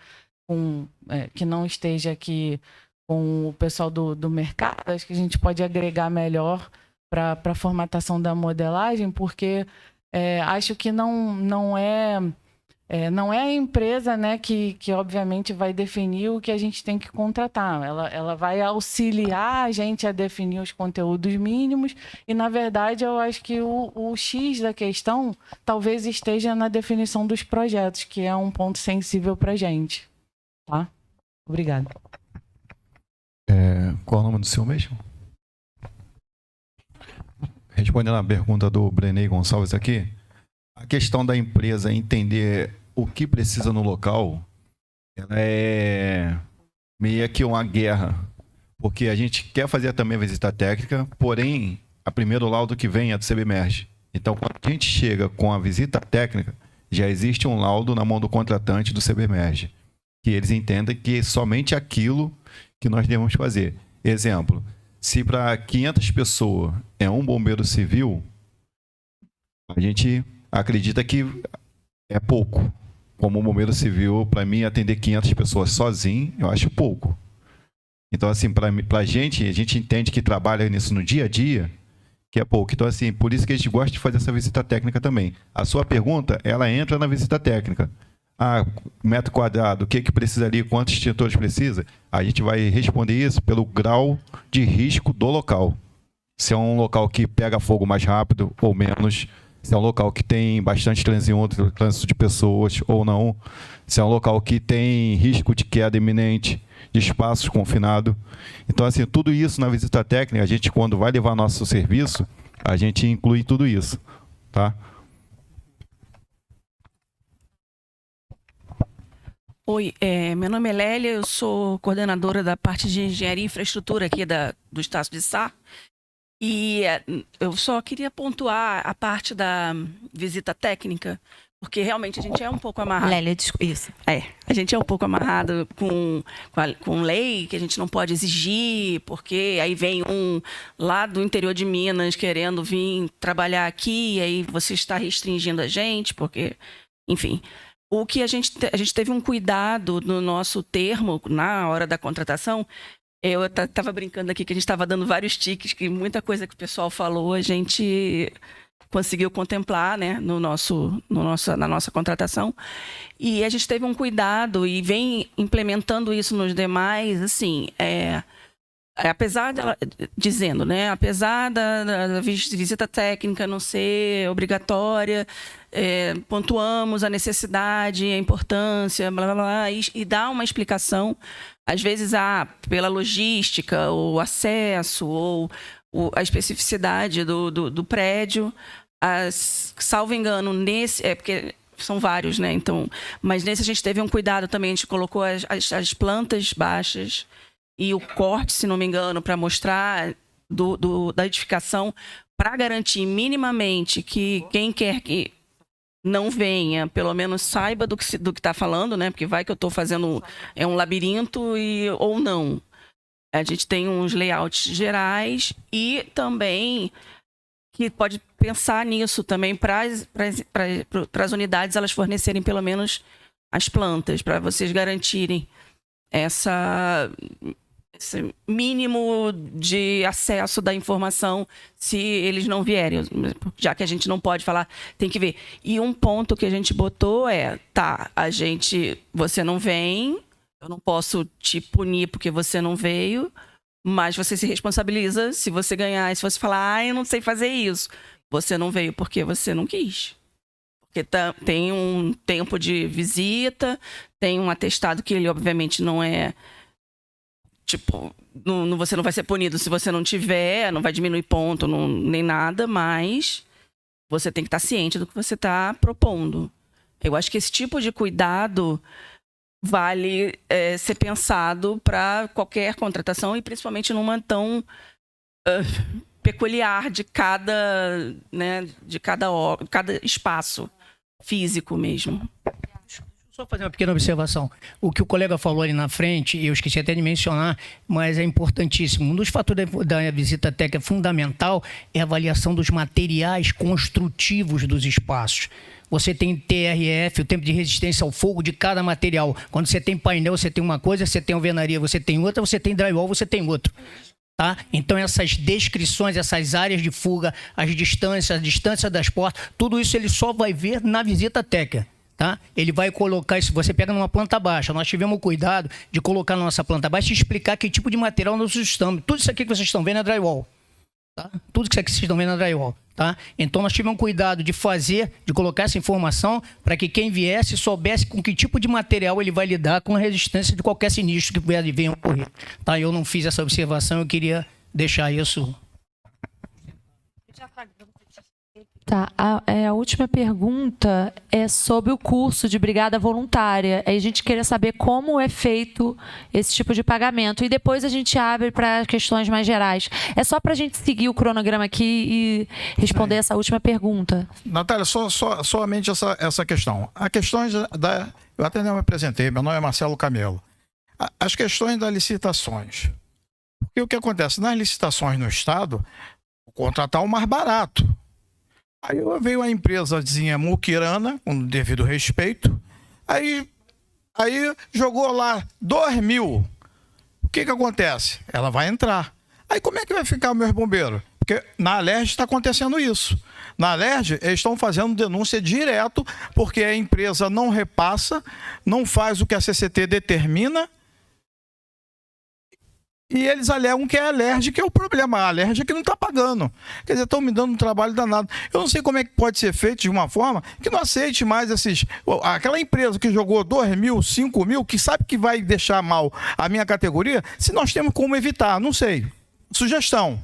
que não esteja aqui com o pessoal do mercado, acho que a gente pode agregar melhor para a formatação da modelagem, porque acho que não é a empresa, né, que obviamente vai definir o que a gente tem que contratar. Ela vai auxiliar a gente a definir os conteúdos mínimos e, na verdade, eu acho que o X da questão talvez esteja na definição dos projetos, que é um ponto sensível para a gente. Tá? Obrigada. Qual é o nome do senhor mesmo? Respondendo à pergunta do Brenei Gonçalves aqui, a questão da empresa entender o que precisa no local, ela é meio que uma guerra, porque a gente quer fazer também a visita técnica, porém, a primeiro laudo que vem é do CBMERG. Então, quando a gente chega com a visita técnica, já existe um laudo na mão do contratante do CBMERG, que eles entendem que somente aquilo que nós devemos fazer. Exemplo, se para 500 pessoas é um bombeiro civil, a gente acredita que é pouco. Como um bombeiro civil, para mim, atender 500 pessoas sozinho, eu acho pouco. Então, assim, para a gente entende que trabalha nisso no dia a dia, que é pouco. Então, assim, por isso que a gente gosta de fazer essa visita técnica também. A sua pergunta, ela entra na visita técnica. Metro quadrado, o que precisa ali, quantos extintores precisa? A gente vai responder isso pelo grau de risco do local. Se é um local que pega fogo mais rápido ou menos, se é um local que tem bastante trânsito de pessoas ou não, se é um local que tem risco de queda iminente, de espaços confinados. Então, assim, tudo isso na visita técnica, a gente, quando vai levar nosso serviço, a gente inclui tudo isso, tá? Oi, meu nome é Lélia, eu sou coordenadora da parte de engenharia e infraestrutura aqui do Estácio de Sá. E eu só queria pontuar a parte da visita técnica, porque realmente a gente é um pouco amarrado. Lélia, isso. A gente é um pouco amarrado com lei, que a gente não pode exigir, porque aí vem um lá do interior de Minas querendo vir trabalhar aqui, e aí você está restringindo a gente, porque, enfim. O que a gente teve um cuidado no nosso termo, na hora da contratação. Eu estava brincando aqui que a gente estava dando vários tiques, que muita coisa que o pessoal falou a gente conseguiu contemplar, né, na nossa contratação. E a gente teve um cuidado e vem implementando isso nos demais. Assim, apesar dela dizendo, né, apesar da visita técnica não ser obrigatória, pontuamos a necessidade, a importância, blá, blá, blá, e dá uma explicação, às vezes pela logística, ou acesso, ou a especificidade do prédio, salvo engano, porque são vários, né? Então, mas nesse a gente teve um cuidado também, a gente colocou as plantas baixas e o corte, se não me engano, para mostrar da edificação, para garantir minimamente que quem quer que não venha, pelo menos saiba do que está falando, né? Porque vai que eu estou fazendo um labirinto ou não. A gente tem uns layouts gerais e também que pode pensar nisso também para as unidades elas fornecerem pelo menos as plantas, para vocês garantirem esse mínimo de acesso da informação se eles não vierem, já que a gente não pode falar, tem que ver. E um ponto que a gente botou você não vem, eu não posso te punir porque você não veio, mas você se responsabiliza se você ganhar, se você falar, eu não sei fazer isso. Você não veio porque você não quis. Porque tem um tempo de visita, tem um atestado que ele obviamente não é, você não vai ser punido se você não tiver, não vai diminuir ponto, nem nada, mas você tem que estar ciente do que você está propondo. Eu acho que esse tipo de cuidado vale ser pensado para qualquer contratação e principalmente numa tão peculiar de cada espaço físico mesmo. Só fazer uma pequena observação. O que o colega falou ali na frente, eu esqueci até de mencionar, mas é importantíssimo. Um dos fatores da visita técnica fundamental é a avaliação dos materiais construtivos dos espaços. Você tem TRF, o tempo de resistência ao fogo de cada material. Quando você tem painel, você tem uma coisa, você tem alvenaria, você tem outra, você tem drywall, você tem outro. Tá? Então, essas descrições, essas áreas de fuga, a distância das portas, tudo isso ele só vai ver na visita técnica. Tá? Ele vai colocar isso, você pega numa planta baixa. Nós tivemos o cuidado de colocar na nossa planta baixa e explicar que tipo de material nós usamos. Tudo isso aqui que vocês estão vendo é drywall. Tá? Tudo isso aqui que vocês estão vendo é drywall. Tá? Então, nós tivemos cuidado de colocar essa informação para que quem viesse soubesse com que tipo de material ele vai lidar com a resistência de qualquer sinistro que venha ocorrer. Tá? Eu não fiz essa observação, eu queria deixar isso. Tá, a última pergunta é sobre o curso de brigada voluntária. Aí a gente queria saber como é feito esse tipo de pagamento. E depois a gente abre para questões mais gerais. É só para a gente seguir o cronograma aqui e responder essa última pergunta. Natália, somente essa questão. A questão eu até não me apresentei, meu nome é Marcelo Camelo. As questões das licitações. Porque o que acontece? Nas licitações no Estado, contratar o mais barato. Aí veio a empresazinha muquirana, com devido respeito, aí jogou lá 2.000. O que acontece? Ela vai entrar. Aí como é que vai ficar o meu bombeiro? Porque na Alerj está acontecendo isso. Na Alerj, eles estão fazendo denúncia direto, porque a empresa não repassa, não faz o que a CCT determina, e eles alegam que é a Alerj que é o problema. A Alerj é que não está pagando. Quer dizer, estão me dando um trabalho danado. Eu não sei como é que pode ser feito de uma forma que não aceite mais aquela empresa que jogou 2.000, 5.000, que sabe que vai deixar mal a minha categoria, se nós temos como evitar. Não sei. Sugestão.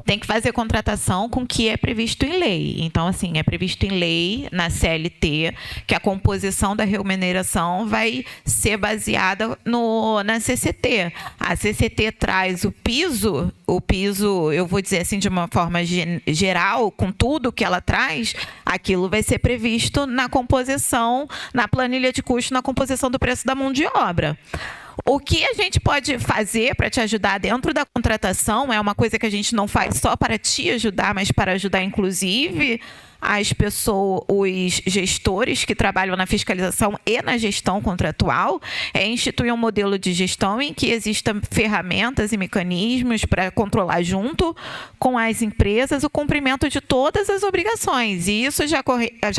Tem que fazer contratação com o que é previsto em lei. Então, assim, é previsto em lei, na CLT, que a composição da remuneração vai ser baseada na CCT. A CCT traz o piso, eu vou dizer assim de uma forma geral, com tudo que ela traz, aquilo vai ser previsto na composição, na planilha de custo, na composição do preço da mão de obra. O que a gente pode fazer para te ajudar dentro da contratação é uma coisa que a gente não faz só para te ajudar, mas para ajudar, inclusive, as pessoas, os gestores que trabalham na fiscalização e na gestão contratual, é instituir um modelo de gestão em que existam ferramentas e mecanismos para controlar junto com as empresas o cumprimento de todas as obrigações. E isso já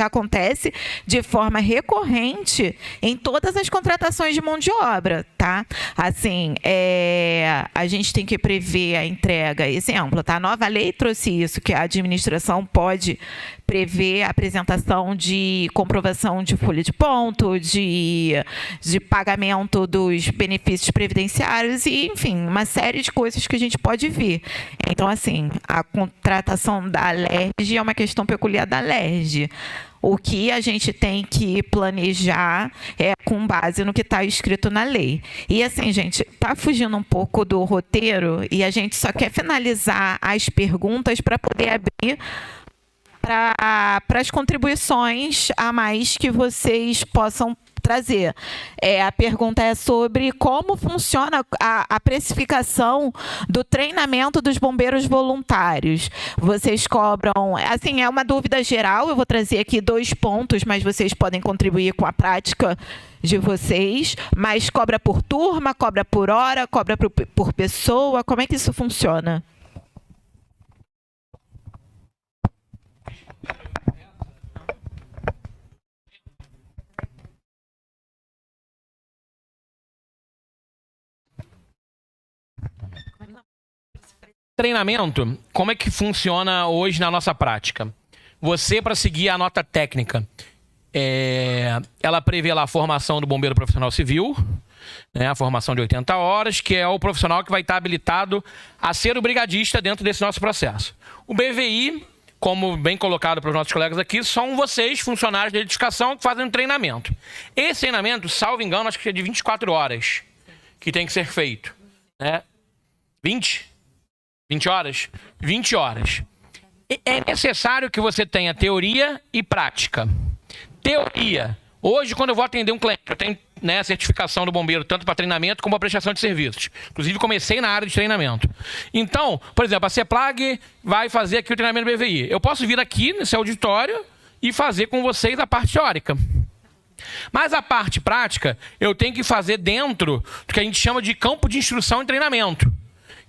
acontece de forma recorrente em todas as contratações de mão de obra, tá? Assim, a gente tem que prever a entrega. Exemplo, tá? A nova lei trouxe isso, que a administração pode prever a apresentação de comprovação de folha de ponto, de pagamento dos benefícios previdenciários e, enfim, uma série de coisas que a gente pode ver. Então, assim, a contratação da LERJ é uma questão peculiar da LERJ. O que a gente tem que planejar é com base no que está escrito na lei. E assim, gente, está fugindo um pouco do roteiro e a gente só quer finalizar as perguntas para poder abrir para as contribuições a mais que vocês possam trazer. A pergunta é sobre como funciona a precificação do treinamento dos bombeiros voluntários. Vocês cobram... Assim, é uma dúvida geral, eu vou trazer aqui 2 pontos, mas vocês podem contribuir com a prática de vocês. Mas cobra por turma, cobra por hora, cobra por pessoa? Como é que isso funciona? Treinamento, como é que funciona hoje na nossa prática? Você, para seguir a nota técnica, ela prevê lá a formação do bombeiro profissional civil, né, a formação de 80 horas, que é o profissional que vai estar habilitado a ser o brigadista dentro desse nosso processo. O BVI, como bem colocado para os nossos colegas aqui, são vocês, funcionários de edificação, que fazem um treinamento. Esse treinamento, salvo engano, acho que é de 24 horas que tem que ser feito. Né? 20 horas? 20 horas. É necessário que você tenha teoria e prática. Teoria. Hoje, quando eu vou atender um cliente, eu tenho, né, a certificação do bombeiro, tanto para treinamento como para prestação de serviços. Inclusive, comecei na área de treinamento. Então, por exemplo, a CEPLAG vai fazer aqui o treinamento do BVI. Eu posso vir aqui nesse auditório e fazer com vocês a parte teórica. Mas a parte prática, eu tenho que fazer dentro do que a gente chama de campo de instrução e treinamento,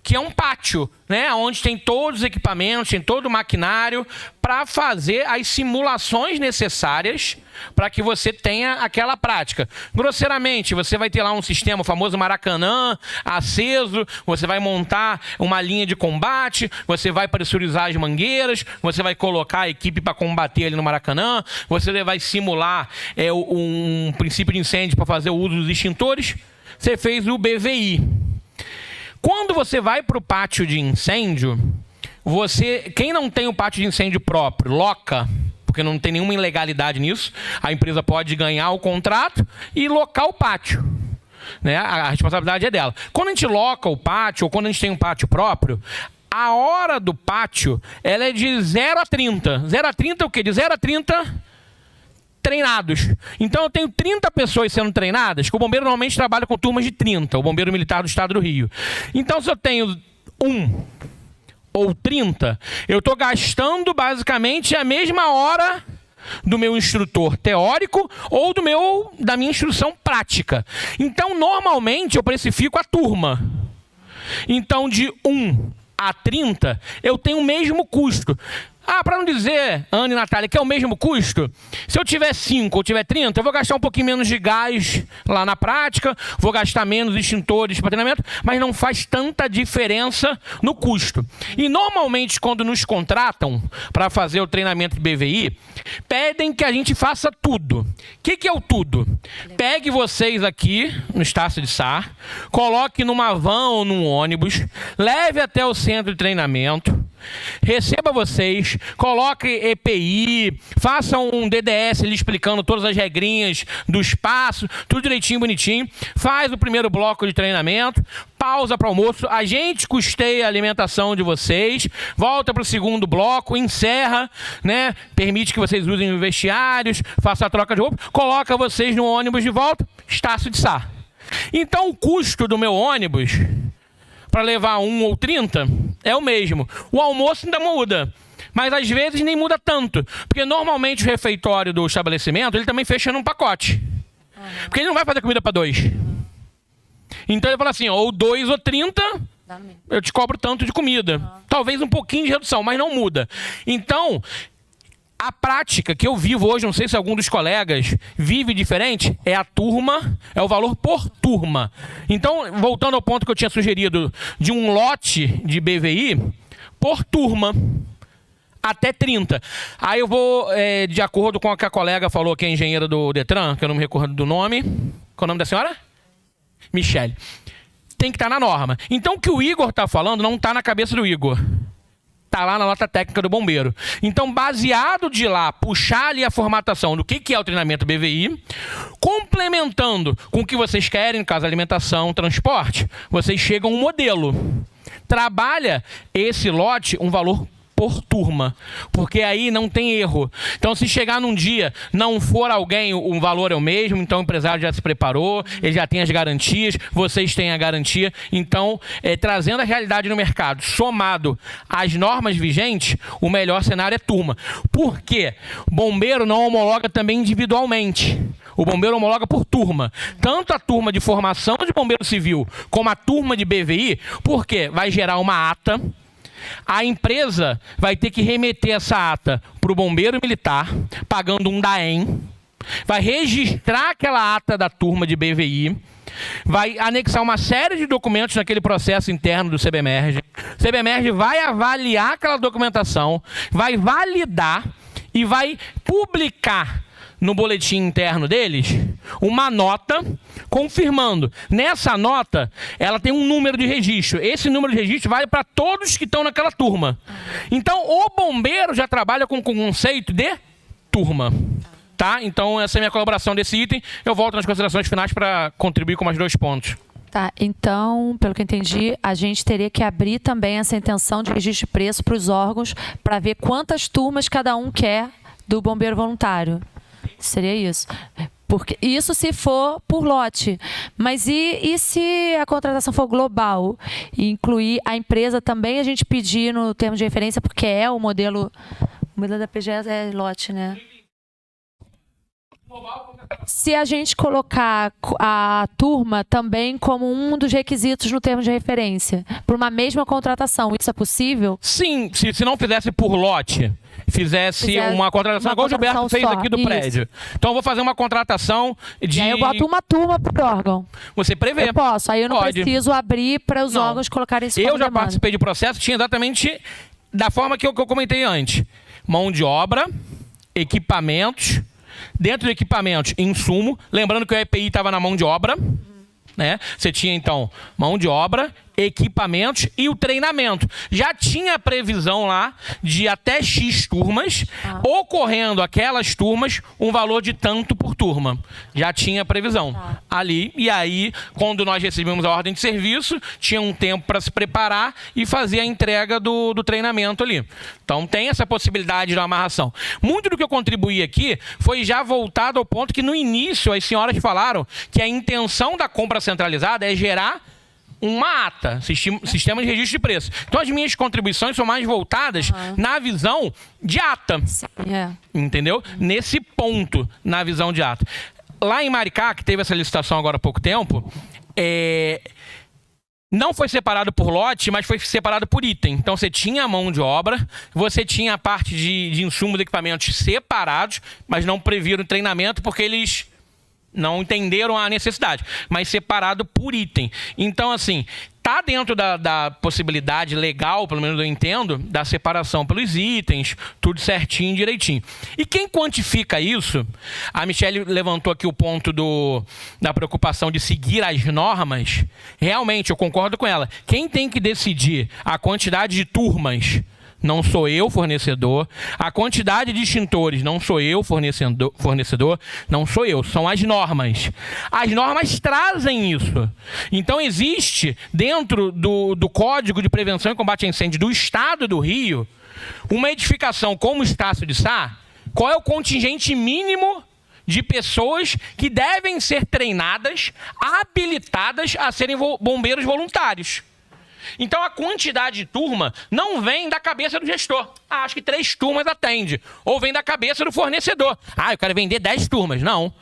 que é um pátio, né, onde tem todos os equipamentos, tem todo o maquinário para fazer as simulações necessárias para que você tenha aquela prática. Grosseiramente, você vai ter lá um sistema, o famoso Maracanã, aceso, você vai montar uma linha de combate, você vai pressurizar as mangueiras, você vai colocar a equipe para combater ali no Maracanã, você vai simular um princípio de incêndio para fazer o uso dos extintores. Você fez o BVI. Quando você vai para o pátio de incêndio, quem não tem o pátio de incêndio próprio, loca, porque não tem nenhuma ilegalidade nisso, a empresa pode ganhar o contrato e locar o pátio. Né? A responsabilidade é dela. Quando a gente loca o pátio, ou quando a gente tem um pátio próprio, a hora do pátio ela é de 0 a 30. 0 a 30 é o quê? De 0 a 30... treinados. Então eu tenho 30 pessoas sendo treinadas, que o bombeiro normalmente trabalha com turmas de 30, o bombeiro militar do estado do Rio. Então se eu tenho 1 ou 30, eu estou gastando basicamente a mesma hora do meu instrutor teórico ou da minha instrução prática. Então normalmente eu precifico a turma. Então de 1 a 30 eu tenho o mesmo custo. Para não dizer, Ana e Natália, que é o mesmo custo, se eu tiver 5 ou tiver 30, eu vou gastar um pouquinho menos de gás lá na prática, vou gastar menos extintores para treinamento, mas não faz tanta diferença no custo. E normalmente, quando nos contratam para fazer o treinamento de BVI, pedem que a gente faça tudo. O que é o tudo? Pegue vocês aqui no Estácio de Sá, coloque numa van ou num ônibus, leve até o centro de treinamento, receba vocês, coloque EPI, faça um DDS ali explicando todas as regrinhas do espaço, tudo direitinho, bonitinho, faz o primeiro bloco de treinamento, pausa para almoço, a gente custeia a alimentação de vocês, volta para o segundo bloco, encerra, né? Permite que vocês usem os vestiários, faça a troca de roupa, coloca vocês no ônibus de volta, Estácio de Sá. Então o custo do meu ônibus para levar 1 ou 30 é o mesmo. O almoço ainda muda. Mas às vezes nem muda tanto. Porque normalmente o refeitório do estabelecimento, ele também fecha num pacote. Porque ele não vai fazer comida para 2. Então ele fala assim, ó, ou 2 ou 30, eu te cobro tanto de comida. Talvez um pouquinho de redução, mas não muda. Então, a prática que eu vivo hoje, não sei se algum dos colegas vive diferente, é a turma, é o valor por turma. Então, voltando ao ponto que eu tinha sugerido de um lote de BVI por turma, até 30. Aí eu vou, de acordo com o que a colega falou, que é engenheira do Detran, que eu não me recordo do nome. Qual é o nome da senhora? Michele. Tem que estar na norma. Então, o que o Igor está falando não está na cabeça do Igor. Está lá na nota técnica do bombeiro. Então, baseado de lá, puxar ali a formatação do que é o treinamento BVI, complementando com o que vocês querem, no caso alimentação, transporte, vocês chegam a um modelo. Trabalha esse lote um valor por turma, porque aí não tem erro. Então, se chegar num dia, não for alguém, o valor é o mesmo, então o empresário já se preparou, ele já tem as garantias, vocês têm a garantia. Então, trazendo a realidade no mercado, somado às normas vigentes, o melhor cenário é turma. Por quê? O bombeiro não homologa também individualmente. O bombeiro homologa por turma. Tanto a turma de formação de bombeiro civil, como a turma de BVI, porque vai gerar uma ata. A empresa vai ter que remeter essa ata para o bombeiro militar, pagando um DAEM, vai registrar aquela ata da turma de BVI, vai anexar uma série de documentos naquele processo interno do CBMERG. O CBMERG vai avaliar aquela documentação, vai validar e vai publicar no boletim interno deles uma nota confirmando. Nessa nota, ela tem um número de registro. Esse número de registro vale para todos que estão naquela turma. Então, o bombeiro já trabalha com o conceito de turma. Tá? Então, essa é a minha colaboração desse item. Eu volto nas considerações finais para contribuir com mais 2 pontos. Tá, então, pelo que eu entendi, a gente teria que abrir também essa intenção de registro de preço para os órgãos para ver quantas turmas cada um quer do bombeiro voluntário. Seria isso. Porque isso se for por lote. Mas e se a contratação for global? E incluir a empresa também, a gente pedir no termo de referência, porque é o modelo da PGE é lote, né? Se a gente colocar a turma também como um dos requisitos no termo de referência, para uma mesma contratação, isso é possível? Sim, se não fizesse por lote, fizesse uma contratação, igual o Gilberto fez aqui do prédio. Então eu vou fazer uma contratação de... E aí eu boto uma turma por órgão. Você prevê. Eu posso, aí eu não preciso abrir para os órgãos colocarem isso como Eu já demanda. participei de processo, tinha exatamente da forma que eu comentei antes. Mão de obra, equipamentos, dentro do equipamento, insumo. Lembrando que o EPI estava na mão de obra. Né? Você tinha, então, mão de obra, equipamentos e o treinamento. Já tinha a previsão lá de até X turmas, ocorrendo aquelas turmas, um valor de tanto por turma. Já tinha a previsão ali. E aí, quando nós recebemos a ordem de serviço, tinha um tempo para se preparar e fazer a entrega do treinamento ali. Então, tem essa possibilidade de uma amarração. Muito do que eu contribuí aqui foi já voltado ao ponto que, no início, as senhoras falaram que a intenção da compra centralizada é gerar uma ata, sistema de registro de preço. Então, as minhas contribuições são mais voltadas na visão de ata. Entendeu? Nesse ponto, na visão de ata. Lá em Maricá, que teve essa licitação agora há pouco tempo, não foi separado por lote, mas foi separado por item. Então, você tinha a mão de obra, você tinha a parte de insumos e equipamentos separados, mas não previram treinamento porque eles não entenderam a necessidade, mas separado por item. Então, assim, tá dentro da possibilidade legal, pelo menos eu entendo, da separação pelos itens, tudo certinho, direitinho. E quem quantifica isso, a Michele levantou aqui o ponto da preocupação de seguir as normas, realmente, eu concordo com ela. Quem tem que decidir a quantidade de turmas não sou eu, fornecedor. A quantidade de extintores, não sou eu, fornecedor. Não sou eu, são as normas. As normas trazem isso. Então, existe, dentro do Código de Prevenção e Combate a Incêndio do Estado do Rio, uma edificação como o Estácio de Sá, qual é o contingente mínimo de pessoas que devem ser treinadas, habilitadas a serem bombeiros voluntários. Então a quantidade de turma não vem da cabeça do gestor. Ah, acho que 3 turmas atende. Ou vem da cabeça do fornecedor. Ah, eu quero vender 10 turmas. Não.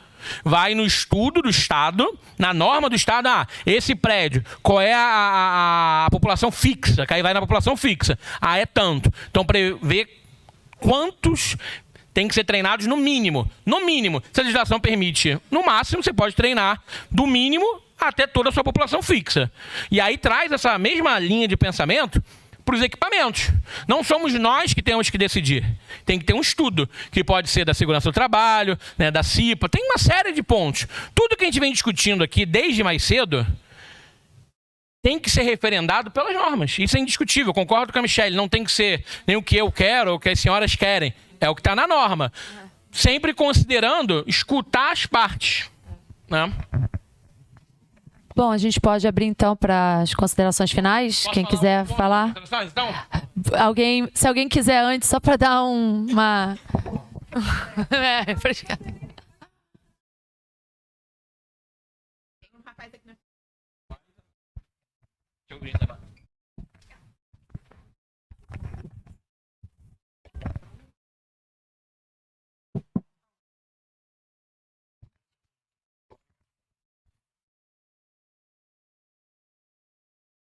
Vai no estudo do Estado, na norma do Estado, esse prédio, qual é a população fixa? Que aí vai na população fixa. Ah, é tanto. Então, prevê quantos tem que ser treinados no mínimo. No mínimo. Se a legislação permite, no máximo, você pode treinar do mínimo até toda a sua população fixa. E aí traz essa mesma linha de pensamento para os equipamentos. Não somos nós que temos que decidir. Tem que ter um estudo, que pode ser da segurança do trabalho, né, da CIPA, tem uma série de pontos. Tudo que a gente vem discutindo aqui desde mais cedo tem que ser referendado pelas normas. Isso é indiscutível, concordo com a Michelle. Não tem que ser nem o que eu quero ou o que as senhoras querem. É o que está na norma. Sempre considerando escutar as partes. Né? Bom, a gente pode abrir então para as considerações finais. Quem quiser falar. Se alguém quiser antes, só para dar uma...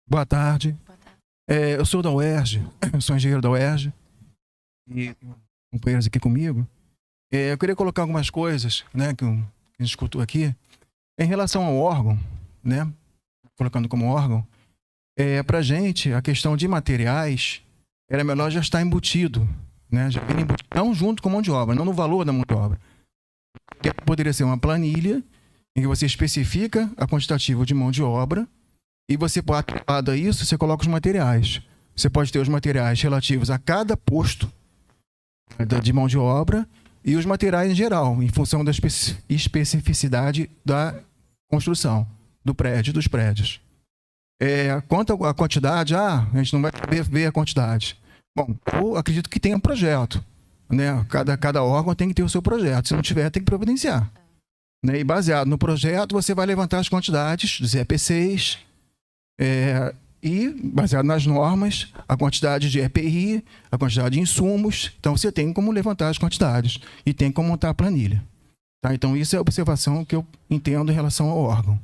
Boa tarde. Eu sou da UERJ, eu sou engenheiro da UERJ e companheiros aqui comigo. Eu queria colocar algumas coisas, né, que a gente escutou aqui, em relação ao órgão, né, colocando como órgão. Para a gente, a questão de materiais era melhor já estar embutido, né, já vir embutido, não junto com mão de obra, não no valor da mão de obra. Poderia ser uma planilha em que você especifica a quantitativa de mão de obra. E você pode, atrelado a isso, você coloca os materiais. Você pode ter os materiais relativos a cada posto de mão de obra e os materiais em geral, em função da especificidade da construção do prédio, dos prédios. Quanto à quantidade, a gente não vai ver a quantidade. Bom, eu acredito que tenha um projeto. Né? Cada órgão tem que ter o seu projeto. Se não tiver, tem que providenciar. Né? E baseado no projeto, você vai levantar as quantidades dos EPCs, e, baseado nas normas, a quantidade de EPI, a quantidade de insumos. Então, você tem como levantar as quantidades e tem como montar a planilha. Tá? Então, isso é a observação que eu entendo em relação ao órgão.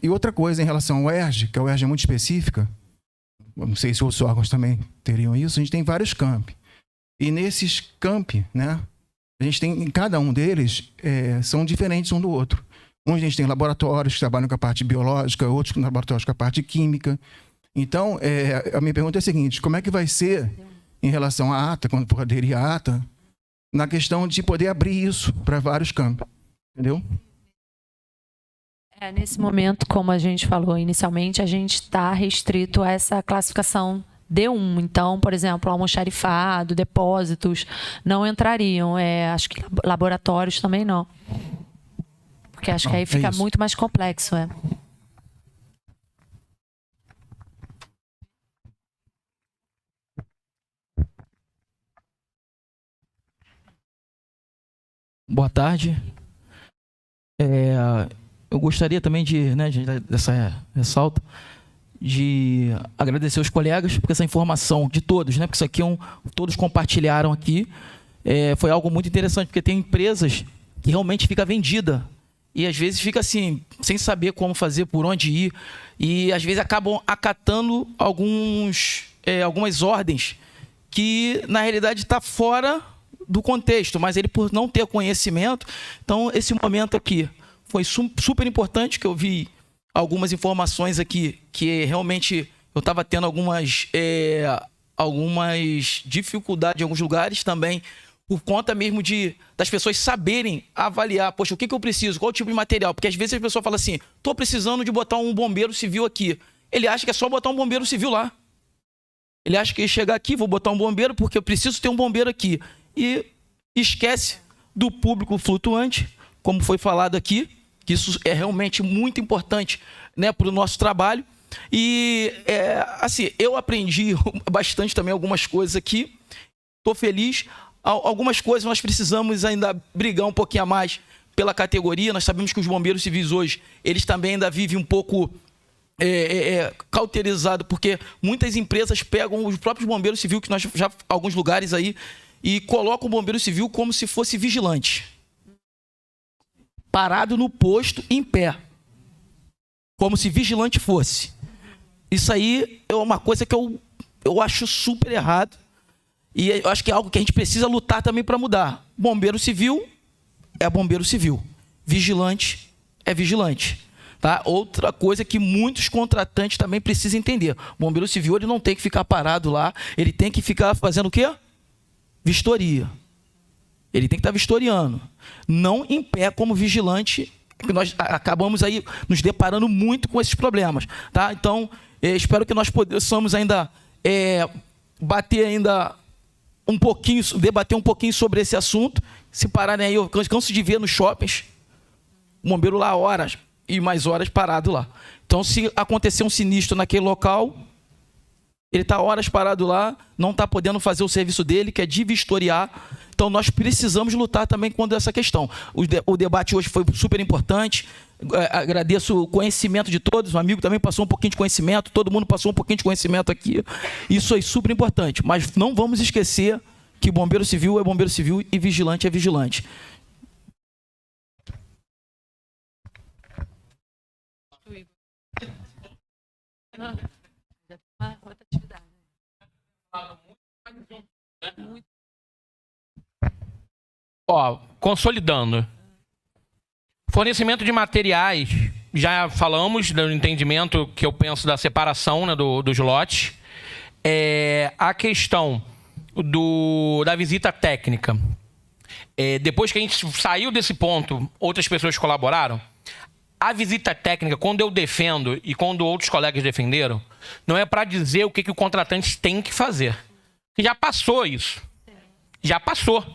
E outra coisa em relação ao UERJ, que a UERJ é muito específica, não sei se outros órgãos também teriam isso, a gente tem vários campi. E nesses campi, né, a gente tem, em cada um deles, são diferentes um do outro. Uns a gente tem laboratórios que trabalham com a parte biológica, outros com laboratórios com a parte química. Então, a minha pergunta é a seguinte: como é que vai ser em relação à ata, quando for aderir à ata, na questão de poder abrir isso para vários campos? Entendeu? Nesse momento, como a gente falou inicialmente, a gente está restrito a essa classificação D1. Então, por exemplo, almoxarifado, depósitos não entrariam. Acho que laboratórios também não. Porque acho que aí fica muito mais complexo. Boa tarde. Eu gostaria também dessa ressalta, de agradecer os colegas por essa informação de todos, né? Porque isso aqui todos compartilharam aqui. Foi algo muito interessante, porque tem empresas que realmente fica vendida. E às vezes fica assim, sem saber como fazer, por onde ir. E às vezes acabam acatando algumas ordens que, na realidade, está fora do contexto. Mas ele, por não ter conhecimento... Então, esse momento aqui foi super importante, que eu vi algumas informações aqui que realmente eu estava tendo algumas dificuldades em alguns lugares também, por conta mesmo das pessoas saberem avaliar, poxa, o que eu preciso, qual tipo de material? Porque às vezes a pessoa fala assim, estou precisando de botar um bombeiro civil aqui. Ele acha que é só botar um bombeiro civil lá. Ele acha que chegar aqui, vou botar um bombeiro porque eu preciso ter um bombeiro aqui. E esquece do público flutuante, como foi falado aqui, que isso é realmente muito importante, né, para o nosso trabalho. E, assim, eu aprendi bastante também algumas coisas aqui. Estou feliz. Algumas coisas nós precisamos ainda brigar um pouquinho a mais pela categoria. Nós sabemos que os bombeiros civis hoje, eles também ainda vivem um pouco cauterizado, porque muitas empresas pegam os próprios bombeiros civis, que nós já alguns lugares aí, e colocam o bombeiro civil como se fosse vigilante. Parado no posto, em pé. Como se vigilante fosse. Isso aí é uma coisa que eu acho super errado. E eu acho que é algo que a gente precisa lutar também para mudar. Bombeiro civil é bombeiro civil. Vigilante é vigilante. Tá? Outra coisa que muitos contratantes também precisam entender. O bombeiro civil ele não tem que ficar parado lá. Ele tem que ficar fazendo o quê? Vistoria. Ele tem que estar vistoriando. Não em pé como vigilante, que nós acabamos aí nos deparando muito com esses problemas. Tá? Então, espero que nós possamos ainda bater ainda debater um pouquinho sobre esse assunto. Se pararem aí, eu canso de ver nos shoppings o bombeiro lá horas e mais horas parado lá. Então, se acontecer um sinistro naquele local, ele está horas parado lá, não está podendo fazer o serviço dele, que é de vistoriar. Então, nós precisamos lutar também contra essa questão. O debate hoje foi super importante. Agradeço o conhecimento de todos. O amigo também passou um pouquinho de conhecimento. Todo mundo passou um pouquinho de conhecimento aqui. Isso é super importante. Mas não vamos esquecer que bombeiro civil é bombeiro civil e vigilante é vigilante. Consolidando. Fornecimento de materiais. Já falamos do entendimento que eu penso da separação, né, dos lotes. A questão da visita técnica. Depois que a gente saiu desse ponto, outras pessoas colaboraram. A visita técnica, quando eu defendo e quando outros colegas defenderam, não é para dizer o que o contratante tem que fazer. Já passou isso. Já passou.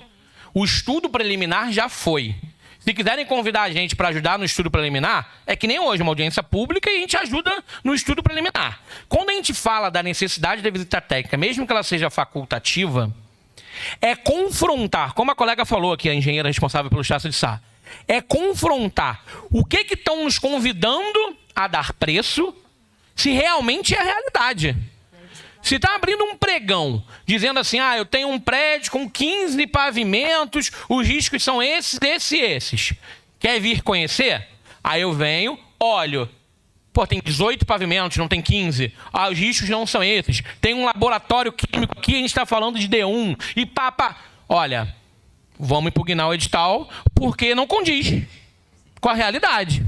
O estudo preliminar já foi. Se quiserem convidar a gente para ajudar no estudo preliminar, é que nem hoje, uma audiência pública, e a gente ajuda no estudo preliminar. Quando a gente fala da necessidade da visita técnica, mesmo que ela seja facultativa, é confrontar, como a colega falou aqui, a engenheira responsável pelo Estácio de Sá, é confrontar o que estão nos convidando a dar preço, se realmente é a realidade. Se está abrindo um pregão, dizendo assim, eu tenho um prédio com 15 pavimentos, os riscos são esses, esses e esses. Quer vir conhecer? Aí eu venho, olho. Pô, tem 18 pavimentos, não tem 15. Os riscos não são esses. Tem um laboratório químico aqui, a gente está falando de D1. E pá. Olha, vamos impugnar o edital porque não condiz com a realidade.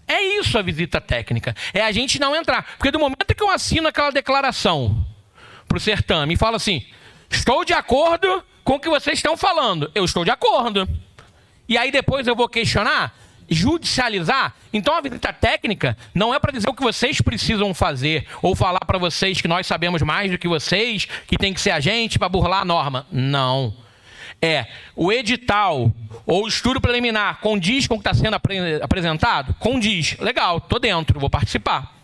É isso a visita técnica. É a gente não entrar. Porque do momento que eu assino aquela declaração para o certame e falo assim, estou de acordo com o que vocês estão falando. Eu estou de acordo. E aí depois eu vou questionar, judicializar. Então a visita técnica não é para dizer o que vocês precisam fazer ou falar para vocês que nós sabemos mais do que vocês, que tem que ser a gente para burlar a norma. Não. O edital ou o estudo preliminar condiz com o que está sendo apresentado? Condiz. Legal, estou dentro, vou participar.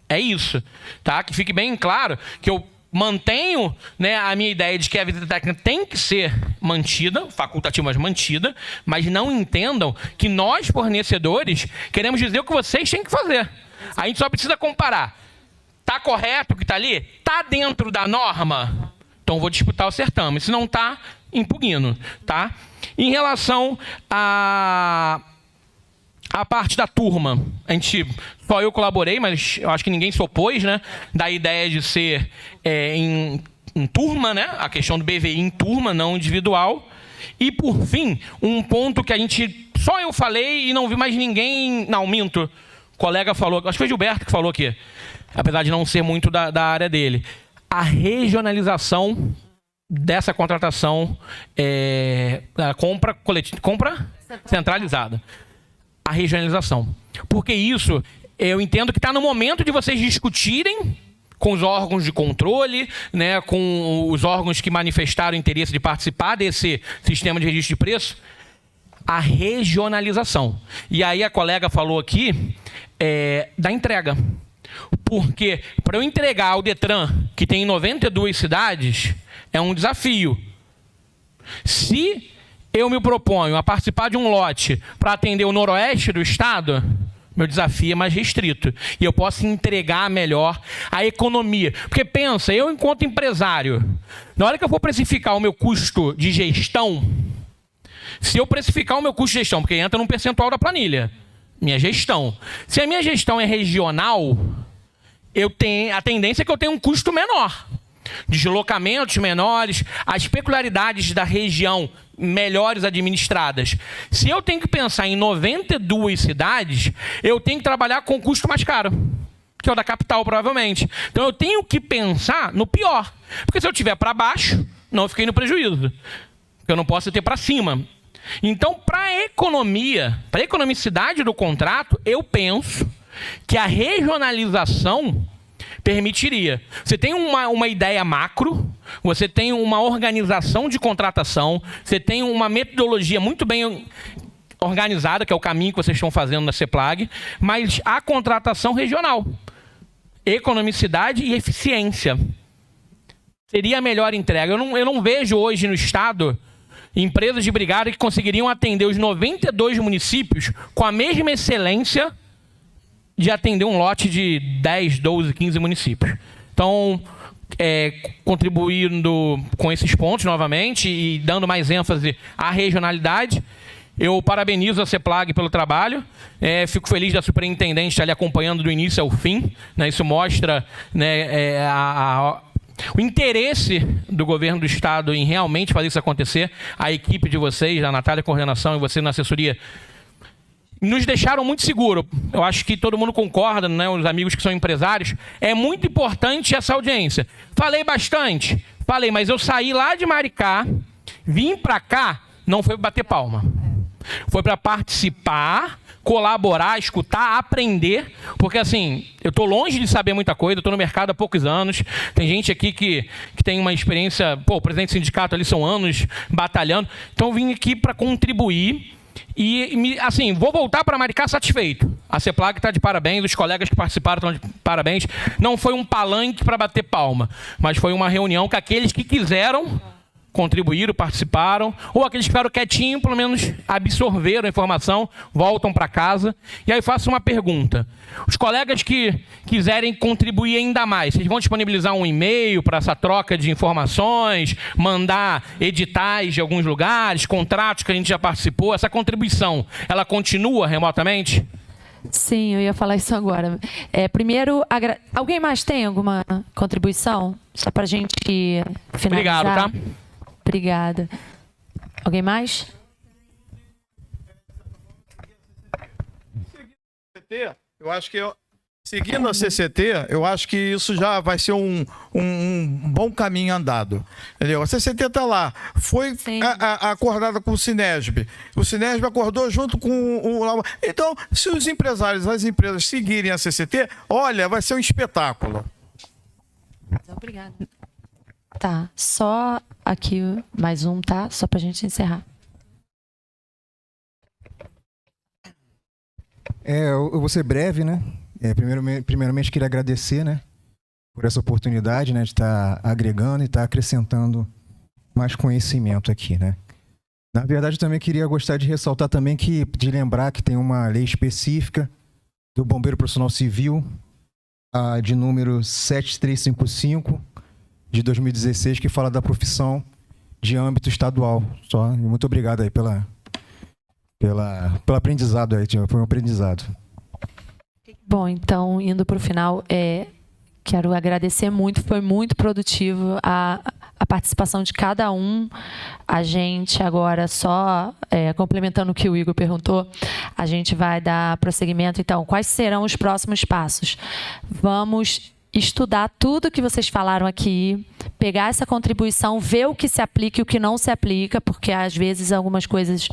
É isso. Tá? Que fique bem claro que eu mantenho, né, a minha ideia de que a visita técnica tem que ser mantida, facultativa, mas mantida, mas não entendam que nós, fornecedores, queremos dizer o que vocês têm que fazer. A gente só precisa comparar. Está correto o que está ali? Está dentro da norma? Então vou disputar o certame. Se não está, impugno, tá? Em relação à parte da turma, só eu colaborei, mas eu acho que ninguém se opôs, né? Da ideia de ser em turma, né? A questão do BVI em turma, não individual. E, por fim, um ponto que só eu falei e não vi mais ninguém... Não, minto. O colega falou, acho que foi Gilberto que falou aqui, apesar de não ser muito da área dele. A regionalização dessa contratação, a compra centralizada. A regionalização. Porque isso, eu entendo que está no momento de vocês discutirem com os órgãos de controle, né, com os órgãos que manifestaram interesse de participar desse sistema de registro de preço, a regionalização. E aí a colega falou aqui da entrega. Porque para eu entregar ao Detran, que tem 92 cidades, é um desafio. Se eu me proponho a participar de um lote para atender o noroeste do estado, Meu desafio é mais restrito. E eu posso entregar melhor a economia. Porque pensa, eu enquanto empresário, na hora que eu for precificar o meu custo de gestão, se eu precificar o meu custo de gestão, porque entra num percentual da planilha, minha gestão. Se a minha gestão é regional, a tendência é que eu tenha um custo menor. Deslocamentos menores, as peculiaridades da região melhores administradas. Se eu tenho que pensar em 92 cidades, eu tenho que trabalhar com um custo mais caro, que é o da capital, provavelmente. Então eu tenho que pensar no pior. Porque se eu tiver para baixo, não, eu fiquei no prejuízo. Eu não posso ter para cima. Então, para a economia, para a economicidade do contrato, eu penso que a regionalização permitiria. Você tem uma ideia macro, você tem uma organização de contratação, você tem uma metodologia muito bem organizada, que é o caminho que vocês estão fazendo na CEPLAG, mas a contratação regional, economicidade e eficiência. Seria a melhor entrega. Eu não vejo hoje no Estado empresas de brigada que conseguiriam atender os 92 municípios com a mesma excelência de atender um lote de 10, 12, 15 municípios. Então, contribuindo com esses pontos novamente e dando mais ênfase à regionalidade, eu parabenizo a CEPLAG pelo trabalho. Fico feliz da superintendente estar ali acompanhando do início ao fim. Né? Isso mostra, né, o interesse do governo do Estado em realmente fazer isso acontecer. A equipe de vocês, a Natália Coordenação e você na assessoria, nos deixaram muito seguros. Eu acho que todo mundo concorda, né? Os amigos que são empresários. É muito importante essa audiência. Falei bastante? Falei, mas eu saí lá de Maricá, vim para cá, não foi para bater palma. Foi para participar, colaborar, escutar, aprender. Porque, assim, eu estou longe de saber muita coisa, estou no mercado há poucos anos. Tem gente aqui que tem uma experiência... Pô, o presidente do sindicato ali são anos batalhando. Então, eu vim aqui para contribuir. E, assim, vou voltar para Maricá satisfeito. A CEPLAG está de parabéns, os colegas que participaram estão de parabéns. Não foi um palanque para bater palma, mas foi uma reunião que aqueles que quiseram contribuíram, participaram, ou aqueles que ficaram quietinhos, pelo menos absorveram a informação, voltam para casa. E aí faço uma pergunta. Os colegas que quiserem contribuir ainda mais, vocês vão disponibilizar um e-mail para essa troca de informações, mandar editais de alguns lugares, contratos que a gente já participou? Essa contribuição, ela continua remotamente? Sim, eu ia falar isso agora. Primeiro, alguém mais tem alguma contribuição? Só para a gente finalizar. Obrigado, tá? Obrigada. Alguém mais? Eu acho que seguindo a CCT, eu acho que isso já vai ser um bom caminho andado. Entendeu? A CCT está lá, foi acordada com o Sinesb. O Sinesb acordou junto com o... Então, se os empresários, as empresas seguirem a CCT, olha, vai ser um espetáculo. Obrigada. Tá, só aqui mais um, tá? Só para a gente encerrar. Eu vou ser breve, né? Primeiramente, queria agradecer, né, por essa oportunidade, né, de estar agregando e estar acrescentando mais conhecimento aqui, né? Na verdade, também gostar de ressaltar também de lembrar que tem uma lei específica do Bombeiro Profissional Civil, de número 7355, de 2016, que fala da profissão de âmbito estadual. Só, muito obrigado aí pelo aprendizado aí, foi um aprendizado. Bom, então, indo para o final, quero agradecer muito, foi muito produtivo a participação de cada um. A gente agora, só complementando o que o Igor perguntou, a gente vai dar prosseguimento. Então, quais serão os próximos passos? Vamos estudar tudo que vocês falaram aqui, pegar essa contribuição, ver o que se aplica e o que não se aplica, porque às vezes algumas coisas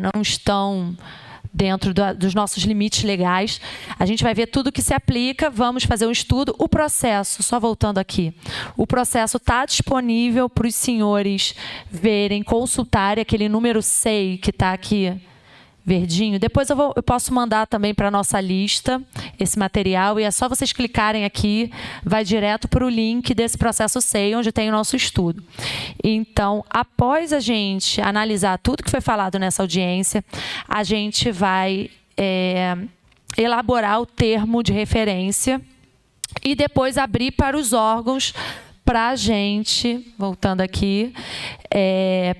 não estão dentro dos nossos limites legais. A gente vai ver tudo que se aplica, vamos fazer um estudo. O processo, só voltando aqui, o processo está disponível para os senhores verem, consultarem aquele número 6 que está aqui, verdinho. Depois eu posso mandar também para a nossa lista esse material, e é só vocês clicarem aqui, vai direto para o link desse processo SEI, onde tem o nosso estudo. Então, após a gente analisar tudo que foi falado nessa audiência, a gente vai elaborar o termo de referência e depois abrir para os órgãos para a gente, voltando aqui,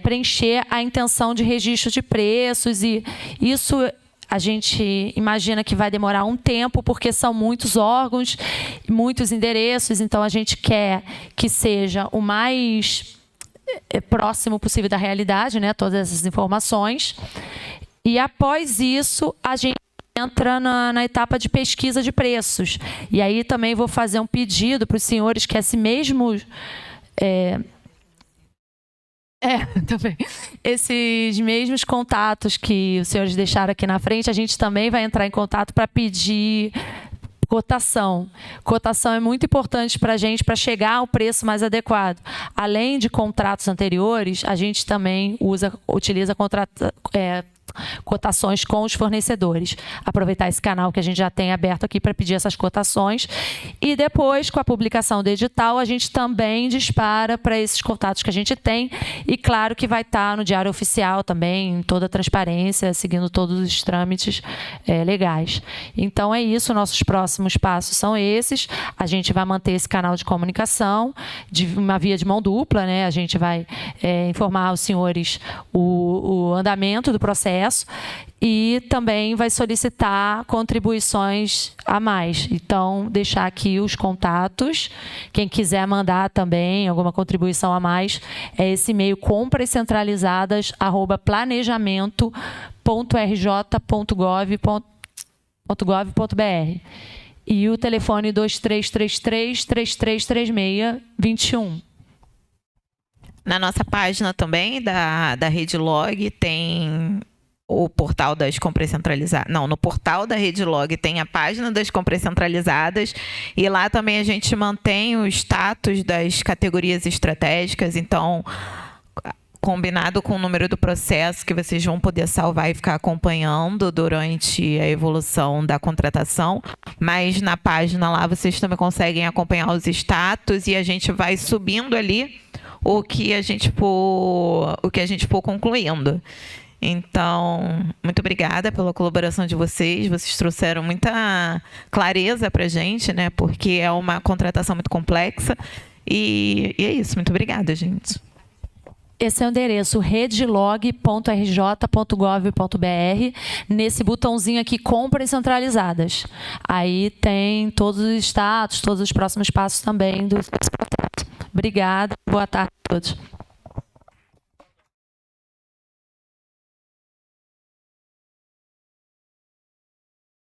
preencher a intenção de registro de preços. E isso a gente imagina que vai demorar um tempo, porque são muitos órgãos, muitos endereços, então a gente quer que seja o mais próximo possível da realidade, né, todas essas informações. E após isso, a gente entra na etapa de pesquisa de preços. E aí também vou fazer um pedido para os senhores que esse mesmo... também. Esses mesmos contatos que os senhores deixaram aqui na frente, a gente também vai entrar em contato para pedir cotação. Cotação é muito importante para a gente, para chegar ao preço mais adequado. Além de contratos anteriores, a gente também utiliza cotações com os fornecedores. Aproveitar esse canal que a gente já tem aberto aqui para pedir essas cotações. E depois, com a publicação do edital, a gente também dispara para esses contatos que a gente tem. E claro que vai estar no Diário Oficial também, em toda a transparência, seguindo todos os trâmites legais. Então é isso, nossos próximos passos são esses. A gente vai manter esse canal de comunicação, de uma via de mão dupla, né? A gente vai informar aos senhores o andamento do processo, e também vai solicitar contribuições a mais. Então, deixar aqui os contatos. Quem quiser mandar também alguma contribuição a mais, é esse e-mail comprascentralizadas@planejamento.rj.gov.br. E o telefone 2333-3336-21. Na nossa página também, da RedeLog, tem o portal das compras centralizadas. Não, no portal da RedeLog tem a página das compras centralizadas, e lá também a gente mantém o status das categorias estratégicas. Então, combinado com o número do processo, que vocês vão poder salvar e ficar acompanhando durante a evolução da contratação. Mas na página lá vocês também conseguem acompanhar os status, e a gente vai subindo ali o que a gente for concluindo. Então, muito obrigada pela colaboração de vocês. Vocês trouxeram muita clareza para a gente, né? Porque é uma contratação muito complexa. E é isso. Muito obrigada, gente. Esse é o endereço, redelog.rj.gov.br. Nesse botãozinho aqui, compras centralizadas. Aí tem todos os status, todos os próximos passos também do processo. Obrigada. Boa tarde a todos.